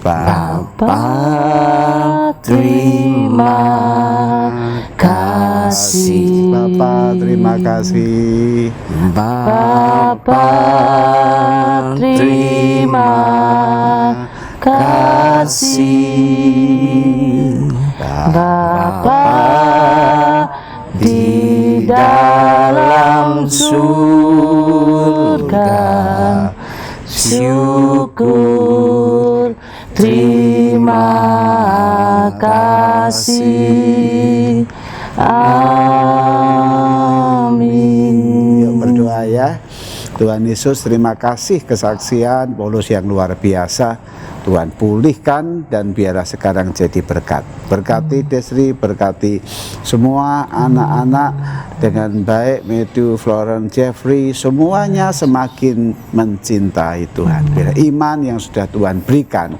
E: Bapak terima kasih.
B: Bapak terima kasih.
E: Bapak terima kasih. Bapa di dalam surga, syukur terima kasih. Amin.
B: Yuk berdoa ya. Tuhan Yesus, terima kasih kesaksian Paulus yang luar biasa. Tuhan pulihkan dan biarlah sekarang jadi berkat. Berkati Desri, berkati semua anak-anak dengan baik, Matthew, Florence, Jeffrey, semuanya semakin mencintai Tuhan. Biar iman yang sudah Tuhan berikan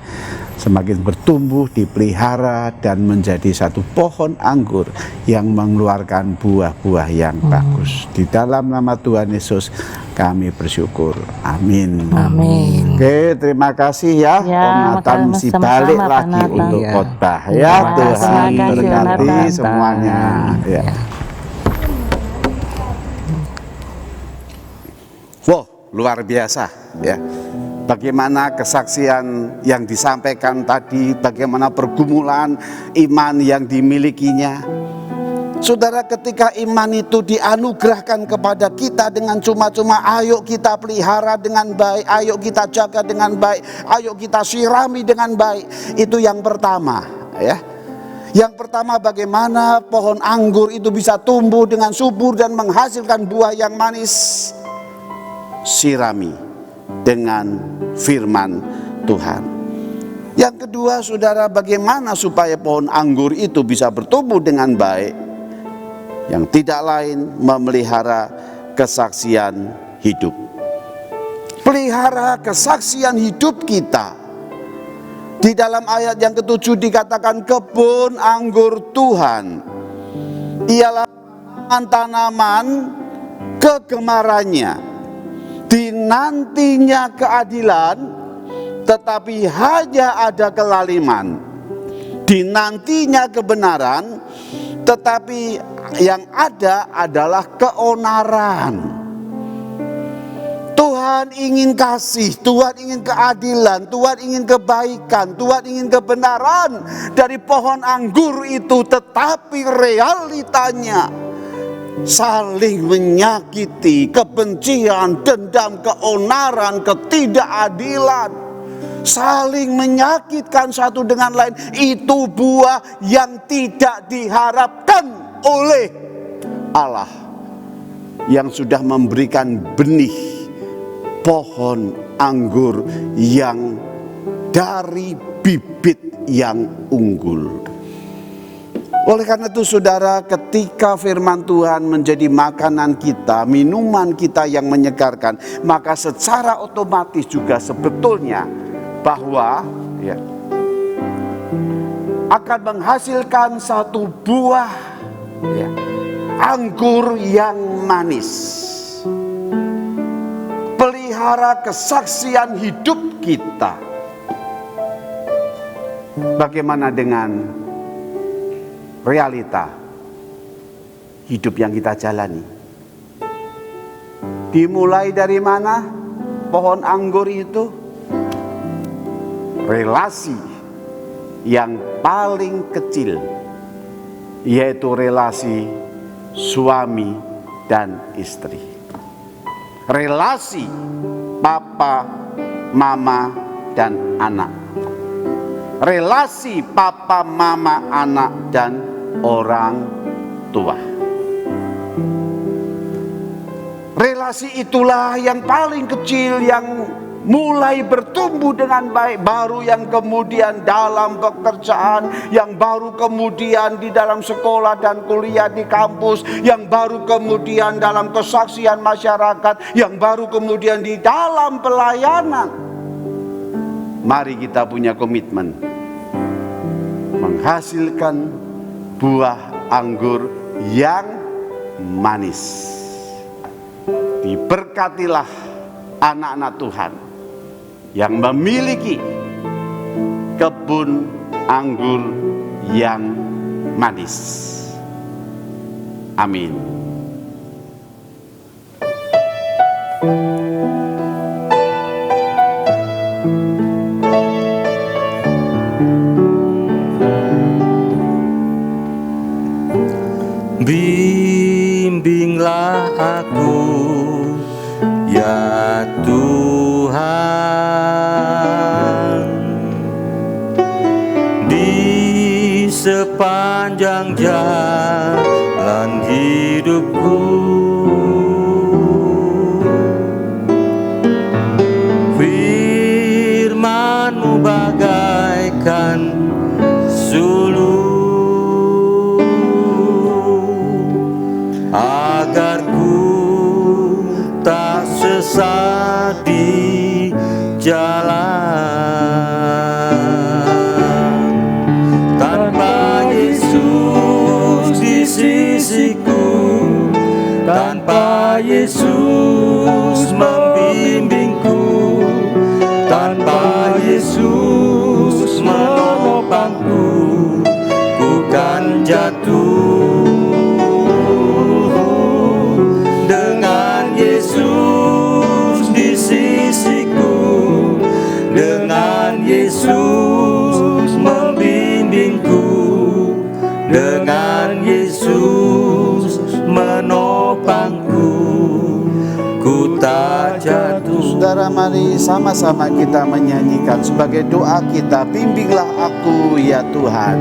B: semakin bertumbuh, dipelihara, dan menjadi satu pohon anggur yang mengeluarkan buah-buah yang bagus. Di dalam nama Tuhan Yesus kami bersyukur. Amin.
C: Amin.
B: Oke, terima kasih ya.
C: Ya,
B: Om Nathan mesti
C: sama-sama,
B: balik
C: Pak
B: lagi
C: Nathan.
B: untuk
E: Iya.
B: khotbah ya.
C: Terima kasih,
B: Tuhan
C: terima kasih,
B: berkati
C: Nathan.
B: semuanya. Ya. Wow, luar biasa ya. Bagaimana kesaksian yang disampaikan tadi, bagaimana pergumulan iman yang dimilikinya. Saudara, ketika iman itu dianugerahkan kepada kita dengan cuma-cuma, ayo kita pelihara dengan baik, ayo kita jaga dengan baik, ayo kita sirami dengan baik. Itu yang pertama ya. Yang pertama, bagaimana pohon anggur itu bisa tumbuh dengan subur dan menghasilkan buah yang manis. Sirami dengan firman Tuhan. Yang kedua, saudara, bagaimana supaya pohon anggur itu bisa bertumbuh dengan baik? Yang tidak lain, memelihara kesaksian hidup. Pelihara kesaksian hidup kita. Di dalam ayat yang ke-7 dikatakan, kebun anggur Tuhan ialah tanaman kegemarannya. Dinantinya keadilan, tetapi hanya ada kelaliman. Dinantinya kebenaran, tetapi yang ada adalah keonaran. Tuhan ingin kasih, Tuhan ingin keadilan, Tuhan ingin kebaikan, Tuhan ingin kebenaran dari pohon anggur itu. Tetapi realitanya saling menyakiti, kebencian, dendam, keonaran, ketidakadilan, saling menyakitkan satu dengan lain. Itu buah yang tidak diharapkan oleh Allah yang sudah memberikan benih pohon anggur yang dari bibit yang unggul. Oleh karena itu, saudara, ketika firman Tuhan menjadi makanan kita, minuman kita yang menyegarkan, maka secara otomatis juga sebetulnya bahwa ya, akan menghasilkan satu buah ya, anggur yang manis. Pelihara kesaksian hidup kita. Bagaimana dengan realita hidup yang kita jalani? Dimulai dari mana pohon anggur itu? Relasi yang paling kecil, yaitu relasi suami dan istri. Relasi papa, mama, dan anak. Relasi papa, mama, anak, dan orang tua. Relasi itulah yang paling kecil, yang mulai bertumbuh dengan baik, baru yang kemudian dalam pekerjaan, yang baru kemudian di dalam sekolah dan kuliah di kampus, yang baru kemudian dalam kesaksian masyarakat, yang baru kemudian di dalam pelayanan. Mari kita punya komitmen menghasilkan buah anggur yang manis. Diberkatilah anak-anak Tuhan yang memiliki kebun anggur yang manis. Amin.
F: Bimbinglah aku, ya Tuhan, di sepanjang jalan hidupku. Firman-Mu bagaikan suluh, agar ku tak sesat di jalan. Yesus membimbingku, tanpa Yesus menopangku, ku kan jatuh. Dengan Yesus di sisiku, dengan Yesus membimbingku, dengan Yesus menopangku, ku tak jatuh.
B: Saudara, mari sama-sama kita menyanyikan sebagai doa kita, bimbinglah aku ya Tuhan.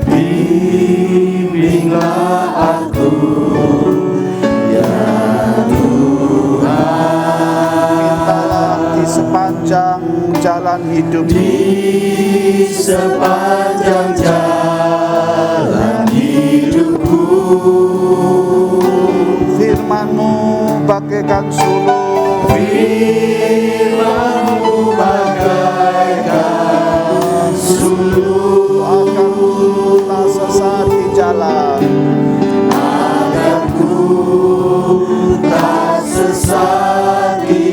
F: Bimbinglah aku ya Tuhan,
B: Mintalah di sepanjang jalan hidup,
F: di sepanjang jalan hidupku.
B: firman-Mu bagaikan sulur,
F: Firman-Mu bagaikan sulur,
B: akan tak sesat di jalan.
F: agar ku tak sesat di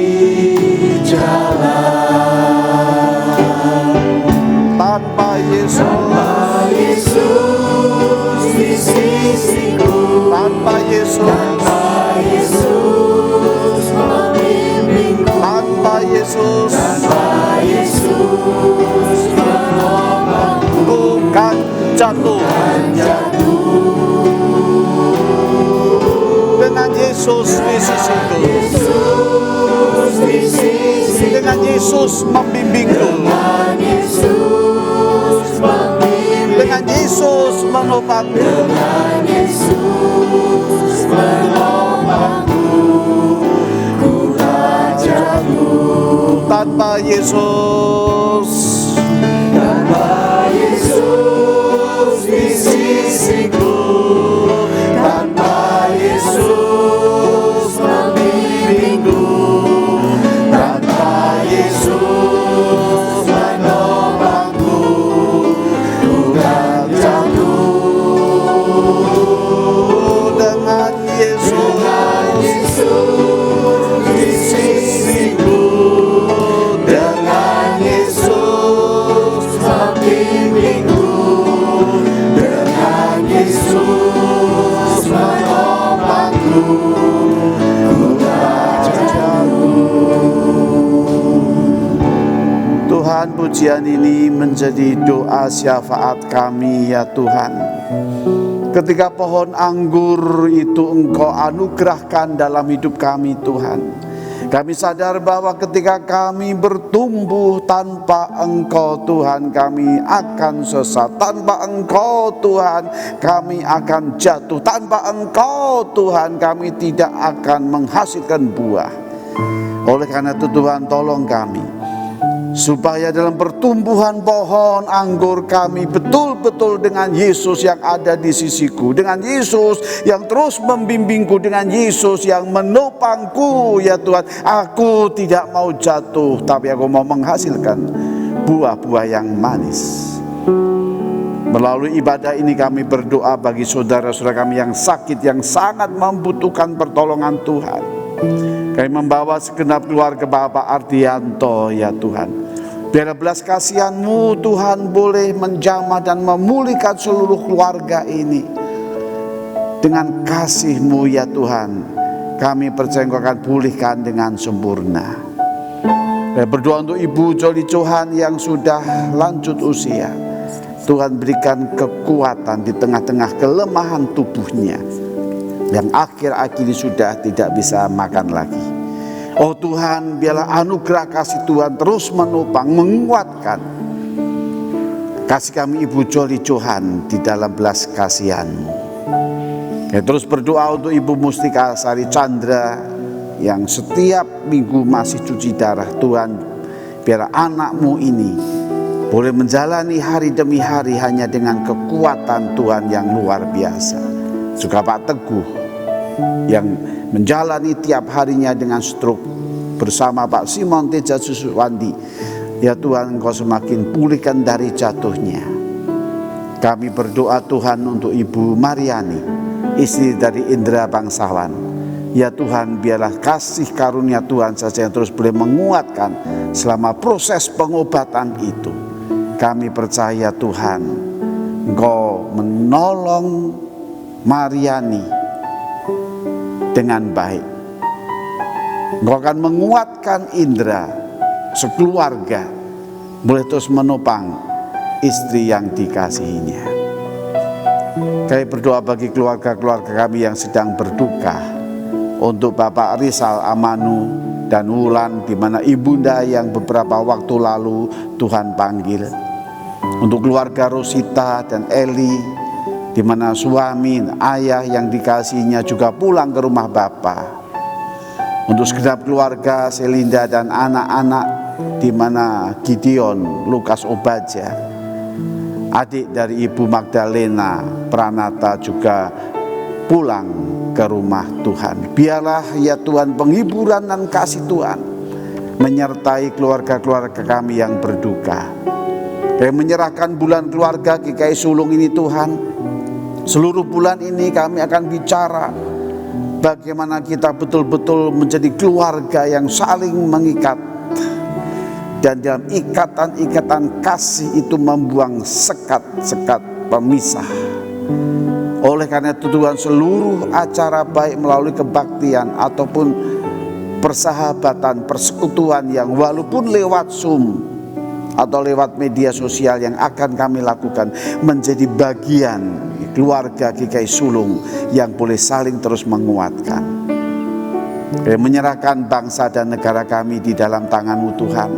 F: jalan.
B: Tanpa Yesus,
F: Yesus di sisiku,
B: tanpa Yesus,
F: tanpa Yesus membimbingku,
B: tanpa Yesus,
F: tanpa Yesus menopangku,
B: ku kan jatuh. Dengan Yesus di sisiku,
F: Yesus di sisiku,
B: dengan Yesus membimbingku,
F: dengan Yesus membimbing,
B: dengan Yesus menopangku.
F: dengan Yesus menopangku, ku tak jatuh.
B: Tanpa Yesus,
F: Tanpa Yesus di sisiku, tanpa Yesus membimbingku, tanpa Yesus menopangku, ku kan jatuh.
B: dengan Yesus,
F: Yesus di sisiku, dengan Yesus membimbingku, dengan Yesus menopangku, ku tak
B: Tuhan, pujian ini menjadi doa syafaat kami ya Tuhan. Ketika pohon anggur itu Engkau anugerahkan dalam hidup kami Tuhan, kami sadar bahwa ketika kami bertumbuh tanpa Engkau Tuhan, kami akan sesat. Tanpa Engkau Tuhan, kami akan jatuh. Tanpa Engkau Tuhan, kami tidak akan menghasilkan buah. Oleh karena itu Tuhan, tolong kami supaya dalam pertumbuhan pohon anggur kami betul-betul dengan Yesus yang ada di sisiku, dengan Yesus yang terus membimbingku, dengan Yesus yang menopangku ya Tuhan. Aku tidak mau jatuh, tapi aku mau menghasilkan buah-buah yang manis. Melalui ibadah ini kami berdoa bagi saudara-saudara kami yang sakit, yang sangat membutuhkan pertolongan Tuhan. Kami membawa segenap keluarga Bapak Ardianto ya Tuhan. Biar belas kasihan-Mu Tuhan boleh menjamah dan memulihkan seluruh keluarga ini. Dengan kasih-Mu ya Tuhan, kami percaya Engkau akan pulihkan dengan sempurna. Dan berdoa untuk Ibu Joli Johan yang sudah lanjut usia. Tuhan berikan kekuatan di tengah-tengah kelemahan tubuhnya, yang akhir-akhir ini sudah tidak bisa makan lagi. Oh Tuhan, biarlah anugerah kasih Tuhan terus menopang, menguatkan. Kasih kami Ibu Joli Johan di dalam belas kasihan-Mu. Ya, terus berdoa untuk Ibu Mustika Sari Chandra yang setiap minggu masih cuci darah. Tuhan, biar anak-Mu ini boleh menjalani hari demi hari hanya dengan kekuatan Tuhan yang luar biasa. Juga Pak Teguh yang menjalani tiap harinya dengan stroke bersama Pak Simon Teja Suswandi. Ya Tuhan, Engkau semakin pulihkan dari jatuhnya. Kami berdoa Tuhan untuk Ibu Mariani, istri dari Indra Bangsawan. Ya Tuhan, biarlah kasih karunia Tuhan saja yang terus boleh menguatkan selama proses pengobatan itu. Kami percaya Tuhan, Engkau menolong Mariani dengan baik. Engkau akan menguatkan Indra, sekeluarga, boleh terus menopang istri yang dikasihinya. Kami berdoa bagi keluarga-keluarga kami yang sedang berduka, untuk Bapak Rizal Amanu dan Wulan, di mana ibunda yang beberapa waktu lalu Tuhan panggil. Untuk keluarga Rosita dan Eli, di mana suami, ayah yang dikasihinya juga pulang ke rumah Bapa. Untuk segenap keluarga Selinda dan anak-anak, di mana Gideon, Lukas Obaja, adik dari Ibu Magdalena Pranata juga pulang ke rumah Tuhan. Biarlah ya Tuhan penghiburan dan kasih Tuhan menyertai keluarga-keluarga kami yang berduka. Kami menyerahkan bulan keluarga GKI Sulung ini Tuhan. Seluruh bulan ini kami akan bicara bagaimana kita betul-betul menjadi keluarga yang saling mengikat, dan dalam ikatan-ikatan kasih itu membuang sekat-sekat pemisah. Oleh karena itu Tuhan, seluruh acara baik melalui kebaktian ataupun persahabatan, persekutuan yang walaupun lewat Zoom atau lewat media sosial yang akan kami lakukan, menjadi bagian keluarga GKI Sulung yang boleh saling terus menguatkan. Menyerahkan bangsa dan negara kami di dalam tangan-Mu Tuhan.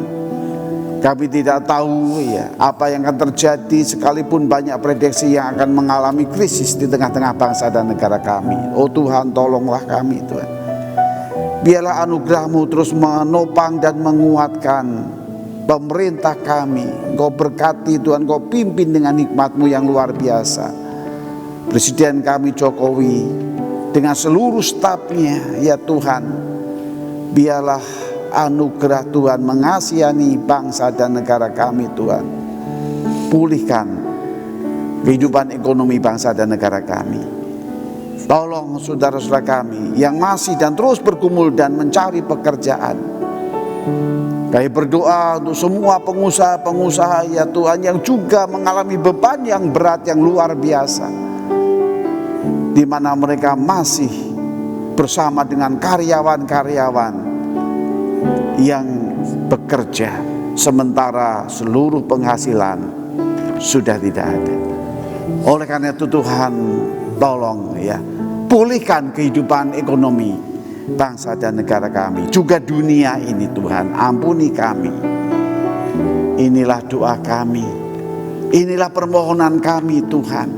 B: Kami tidak tahu ya apa yang akan terjadi, sekalipun banyak prediksi yang akan mengalami krisis di tengah-tengah bangsa dan negara kami. Oh Tuhan, tolonglah kami Tuhan. Biarlah anugerah-Mu terus menopang dan menguatkan pemerintah kami. Engkau berkati Tuhan, Engkau pimpin dengan hikmat-Mu yang luar biasa. Presiden kami Jokowi dengan seluruh stafnya, ya Tuhan, biarlah anugerah Tuhan mengasihani bangsa dan negara kami Tuhan. Pulihkan kehidupan ekonomi bangsa dan negara kami. Tolong saudara-saudara kami yang masih dan terus bergumul dan mencari pekerjaan. Kami berdoa untuk semua pengusaha-pengusaha ya Tuhan yang juga mengalami beban yang berat yang luar biasa, di mana mereka masih bersama dengan karyawan-karyawan yang bekerja sementara seluruh penghasilan sudah tidak ada. Oleh karena itu Tuhan, tolong ya, pulihkan kehidupan ekonomi bangsa dan negara kami, juga dunia ini Tuhan. Ampuni kami. Inilah doa kami, inilah permohonan kami Tuhan,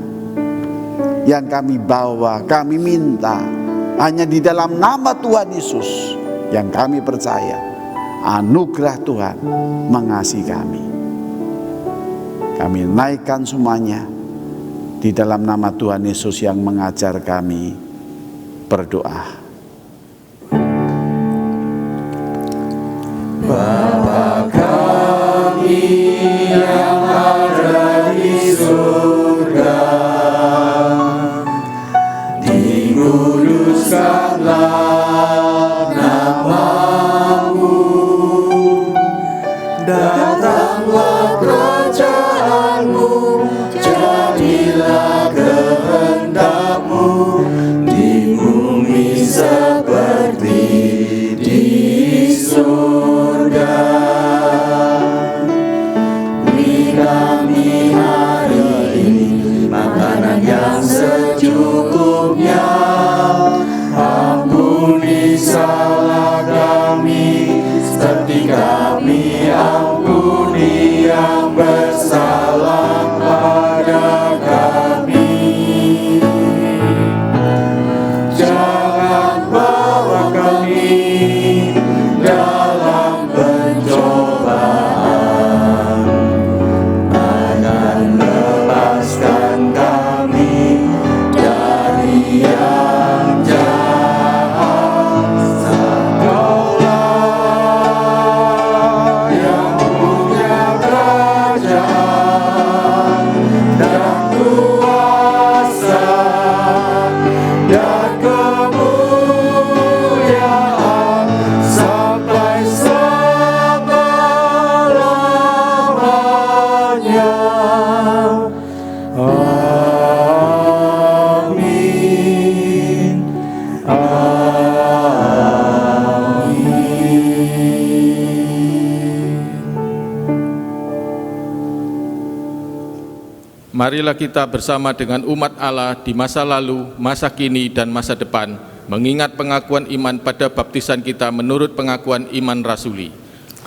B: yang kami bawa, kami minta hanya di dalam nama Tuhan Yesus yang kami percaya. Anugerah Tuhan mengasihi kami. Kami naikkan semuanya di dalam nama Tuhan Yesus yang mengajar kami berdoa.
F: Bapa kami yang ada di surga, dikuduskanlah nama-Mu, datanglah kerajaan-Mu, jadilah kehendak-Mu di bumi seperti di surga. Beri kami hari ini makanan yang secukupnya, ampuni salah kami seperti kami ampuni yang bersalah pada kami. Jangan bawa kami dalam pencobaan, akan lepaskan kami dari yang jahat. Engkaulah
G: marilah kita bersama dengan umat Allah di masa lalu, masa kini, dan masa depan, mengingat pengakuan iman pada baptisan kita menurut pengakuan iman rasuli.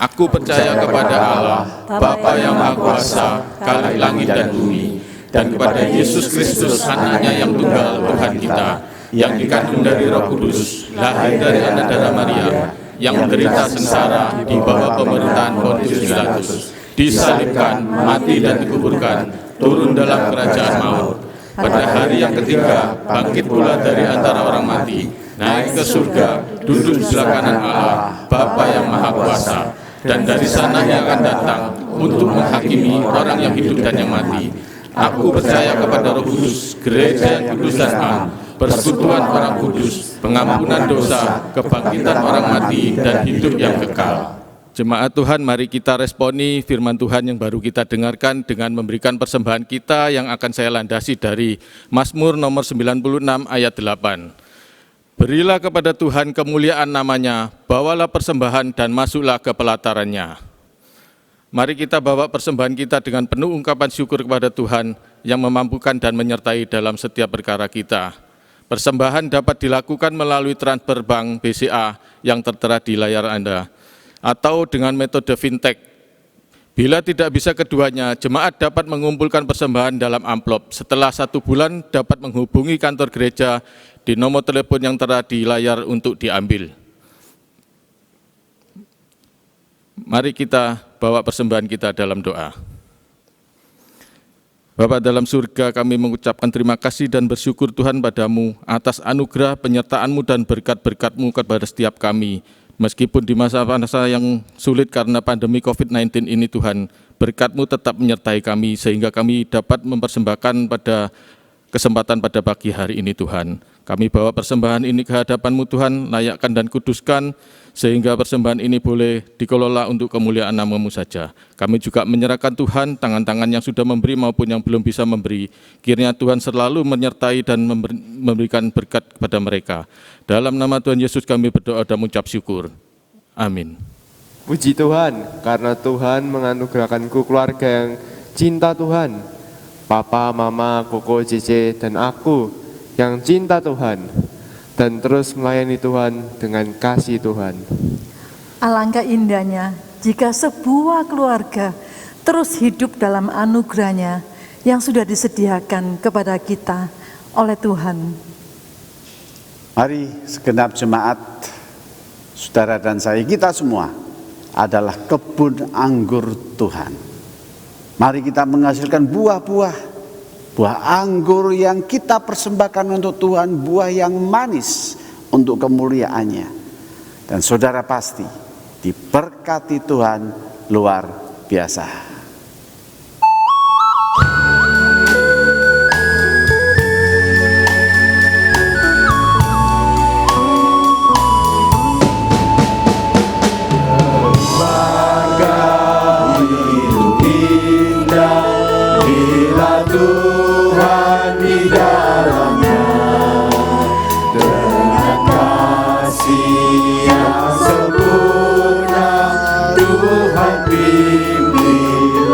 G: Aku percaya kepada Allah, Bapa yang Maha Kuasa, Khalik langit dan bumi, dan kepada Yesus Kristus, anaknya yang tunggal, Tuhan kita, yang dikandung dari Roh Kudus, lahir dari anak darah Maria, yang menderita sengsara di bawah pemerintahan Pontius Pilatus, disalibkan, mati dan dikuburkan, turun dalam kerajaan maut. Pada hari yang ketiga, bangkit pula dari antara orang mati, naik ke surga, duduk di sebelah kanan Allah, Bapa yang Maha Kuasa, dan dari sana Ia akan datang untuk menghakimi orang yang hidup dan yang mati. Aku percaya kepada Roh Kudus, gereja yang kudus dan am, persekutuan orang kudus, pengampunan dosa, kebangkitan orang mati, dan hidup yang kekal. Jemaat Tuhan, mari kita responi firman Tuhan yang baru kita dengarkan dengan memberikan persembahan kita yang akan saya landasi dari Mazmur nomor 96 ayat 8. Berilah kepada Tuhan kemuliaan namanya, bawalah persembahan dan masuklah ke pelatarannya. Mari kita bawa persembahan kita dengan penuh ungkapan syukur kepada Tuhan yang memampukan dan menyertai dalam setiap perkara kita. Persembahan dapat dilakukan melalui transfer bank BCA yang tertera di layar Anda, atau dengan metode fintech. Bila tidak bisa keduanya, jemaat dapat mengumpulkan persembahan dalam amplop. Setelah 1 bulan dapat menghubungi kantor gereja di nomor telepon yang tertera di layar untuk diambil. Mari kita bawa persembahan kita dalam doa. Bapa dalam surga, kami mengucapkan terima kasih dan bersyukur Tuhan padamu atas anugerah penyertaan-Mu dan berkat-berkat-Mu kepada setiap kami. Meskipun di masa-masa yang sulit karena pandemi COVID-19 ini Tuhan, berkat-Mu tetap menyertai kami sehingga kami dapat mempersembahkan pada kesempatan pada pagi hari ini Tuhan. Kami bawa persembahan ini ke hadapan-Mu Tuhan, layakkan dan kuduskan, sehingga persembahan ini boleh dikelola untuk kemuliaan nama-Mu saja. Kami juga menyerahkan Tuhan tangan-tangan yang sudah memberi maupun yang belum bisa memberi. Kiranya Tuhan selalu menyertai dan memberikan berkat kepada mereka. Dalam nama Tuhan Yesus kami berdoa dan mengucap syukur. Amin.
D: Puji Tuhan, karena Tuhan menganugerahkanku keluarga yang cinta Tuhan. Papa, Mama, Koko, Cece, dan aku yang cinta Tuhan dan terus melayani Tuhan dengan kasih Tuhan.
A: Alangkah indahnya jika sebuah keluarga terus hidup dalam anugerah-Nya yang sudah disediakan kepada kita oleh Tuhan.
B: Mari segenap jemaat, saudara dan saya, kita semua adalah kebun anggur Tuhan. Mari kita menghasilkan buah anggur yang kita persembahkan untuk Tuhan, buah yang manis untuk kemuliaan-Nya. Dan saudara pasti diberkati Tuhan luar biasa.
F: Tuhan di dalamnya dengan kasih yang sempurna, Tuhan pimpin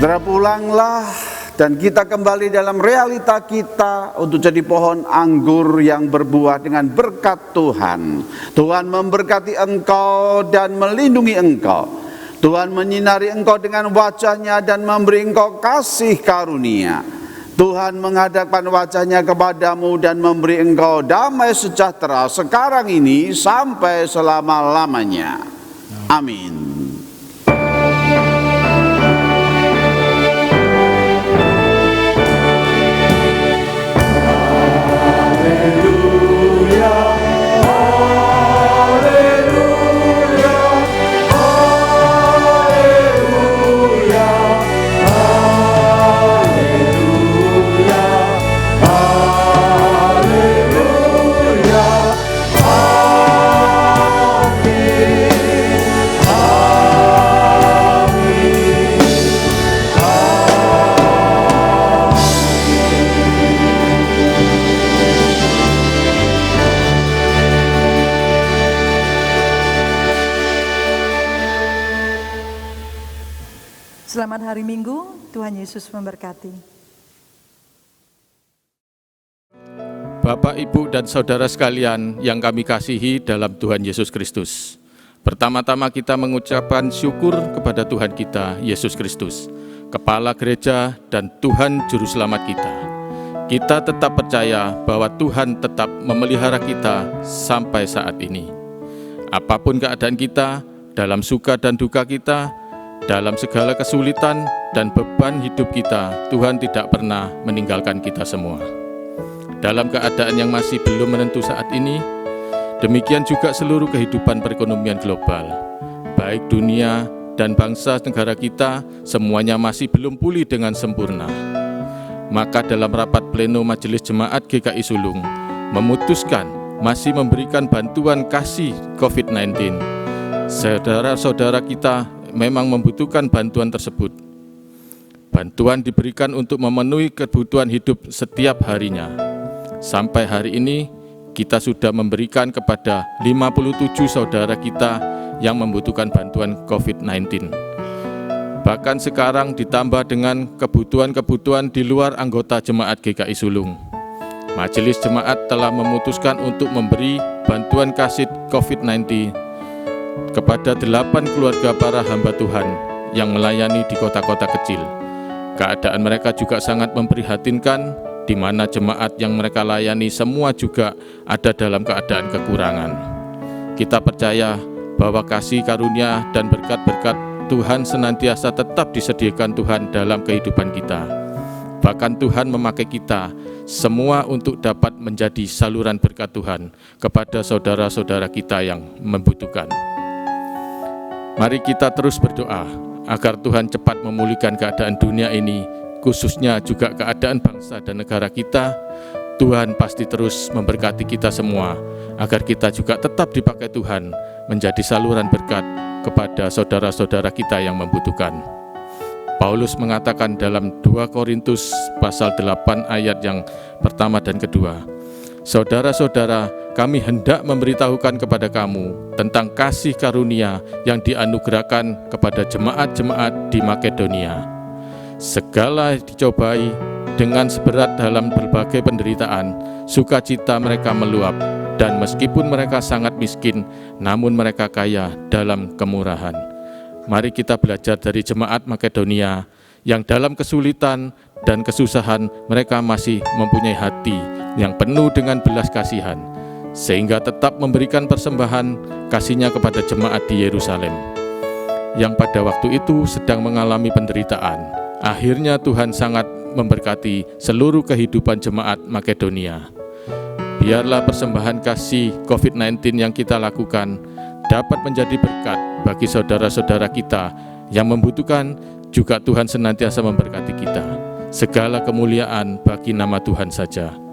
B: Saudara, pulanglah dan kita kembali dalam realita kita untuk jadi pohon anggur yang berbuah dengan berkat Tuhan. Tuhan memberkati engkau dan melindungi engkau. Tuhan menyinari engkau dengan wajah-Nya dan memberi engkau kasih karunia. Tuhan menghadapkan wajah-Nya kepadamu dan memberi engkau damai sejahtera sekarang ini sampai selama-lamanya. Amin.
A: Selamat hari Minggu, Tuhan Yesus memberkati.
G: Bapak, Ibu, dan Saudara sekalian yang kami kasihi dalam Tuhan Yesus Kristus. Pertama-tama kita mengucapkan syukur kepada Tuhan kita, Yesus Kristus, Kepala Gereja dan Tuhan Juru Selamat kita. Kita tetap percaya bahwa Tuhan tetap memelihara kita sampai saat ini. Apapun keadaan kita, dalam suka dan duka kita, dalam segala kesulitan dan beban hidup kita, Tuhan tidak pernah meninggalkan kita semua. Dalam keadaan yang masih belum menentu saat ini, demikian juga seluruh kehidupan perekonomian global, baik dunia dan bangsa negara kita, semuanya masih belum pulih dengan sempurna. Maka dalam rapat pleno Majelis Jemaat GKI Sulung, memutuskan masih memberikan bantuan kasih COVID-19. Saudara-saudara kita memang membutuhkan bantuan tersebut. Bantuan diberikan untuk memenuhi kebutuhan hidup setiap harinya. Sampai hari ini, kita sudah memberikan kepada 57 saudara kita yang membutuhkan bantuan COVID-19. Bahkan sekarang ditambah dengan kebutuhan-kebutuhan di luar anggota Jemaat GKI Sulung. Majelis Jemaat telah memutuskan untuk memberi bantuan kasih COVID-19 kepada 8 keluarga para hamba Tuhan yang melayani di kota-kota kecil. Keadaan mereka juga sangat memprihatinkan, di mana jemaat yang mereka layani semua juga ada dalam keadaan kekurangan. Kita percaya bahwa kasih karunia dan berkat-berkat Tuhan senantiasa tetap disediakan Tuhan dalam kehidupan kita. Bahkan Tuhan memakai kita semua untuk dapat menjadi saluran berkat Tuhan kepada saudara-saudara kita yang membutuhkan. Mari kita terus berdoa agar Tuhan cepat memulihkan keadaan dunia ini, khususnya juga keadaan bangsa dan negara kita. Tuhan pasti terus memberkati kita semua, agar kita juga tetap dipakai Tuhan menjadi saluran berkat kepada saudara-saudara kita yang membutuhkan. Paulus mengatakan dalam 2 Korintus pasal 8 ayat yang pertama dan kedua, "Saudara-saudara, kami hendak memberitahukan kepada kamu tentang kasih karunia yang dianugerahkan kepada jemaat-jemaat di Makedonia. Segala dicobai dengan seberat dalam berbagai penderitaan, sukacita mereka meluap, dan meskipun mereka sangat miskin, namun mereka kaya dalam kemurahan." Mari kita belajar dari jemaat Makedonia yang dalam kesulitan dan kesusahan mereka masih mempunyai hati yang penuh dengan belas kasihan, sehingga tetap memberikan persembahan kasihnya kepada jemaat di Yerusalem, yang pada waktu itu sedang mengalami penderitaan. Akhirnya Tuhan sangat memberkati seluruh kehidupan jemaat Makedonia. Biarlah persembahan kasih COVID-19 yang kita lakukan dapat menjadi berkat bagi saudara-saudara kita yang membutuhkan, juga Tuhan senantiasa memberkati kita. Segala kemuliaan bagi nama Tuhan saja.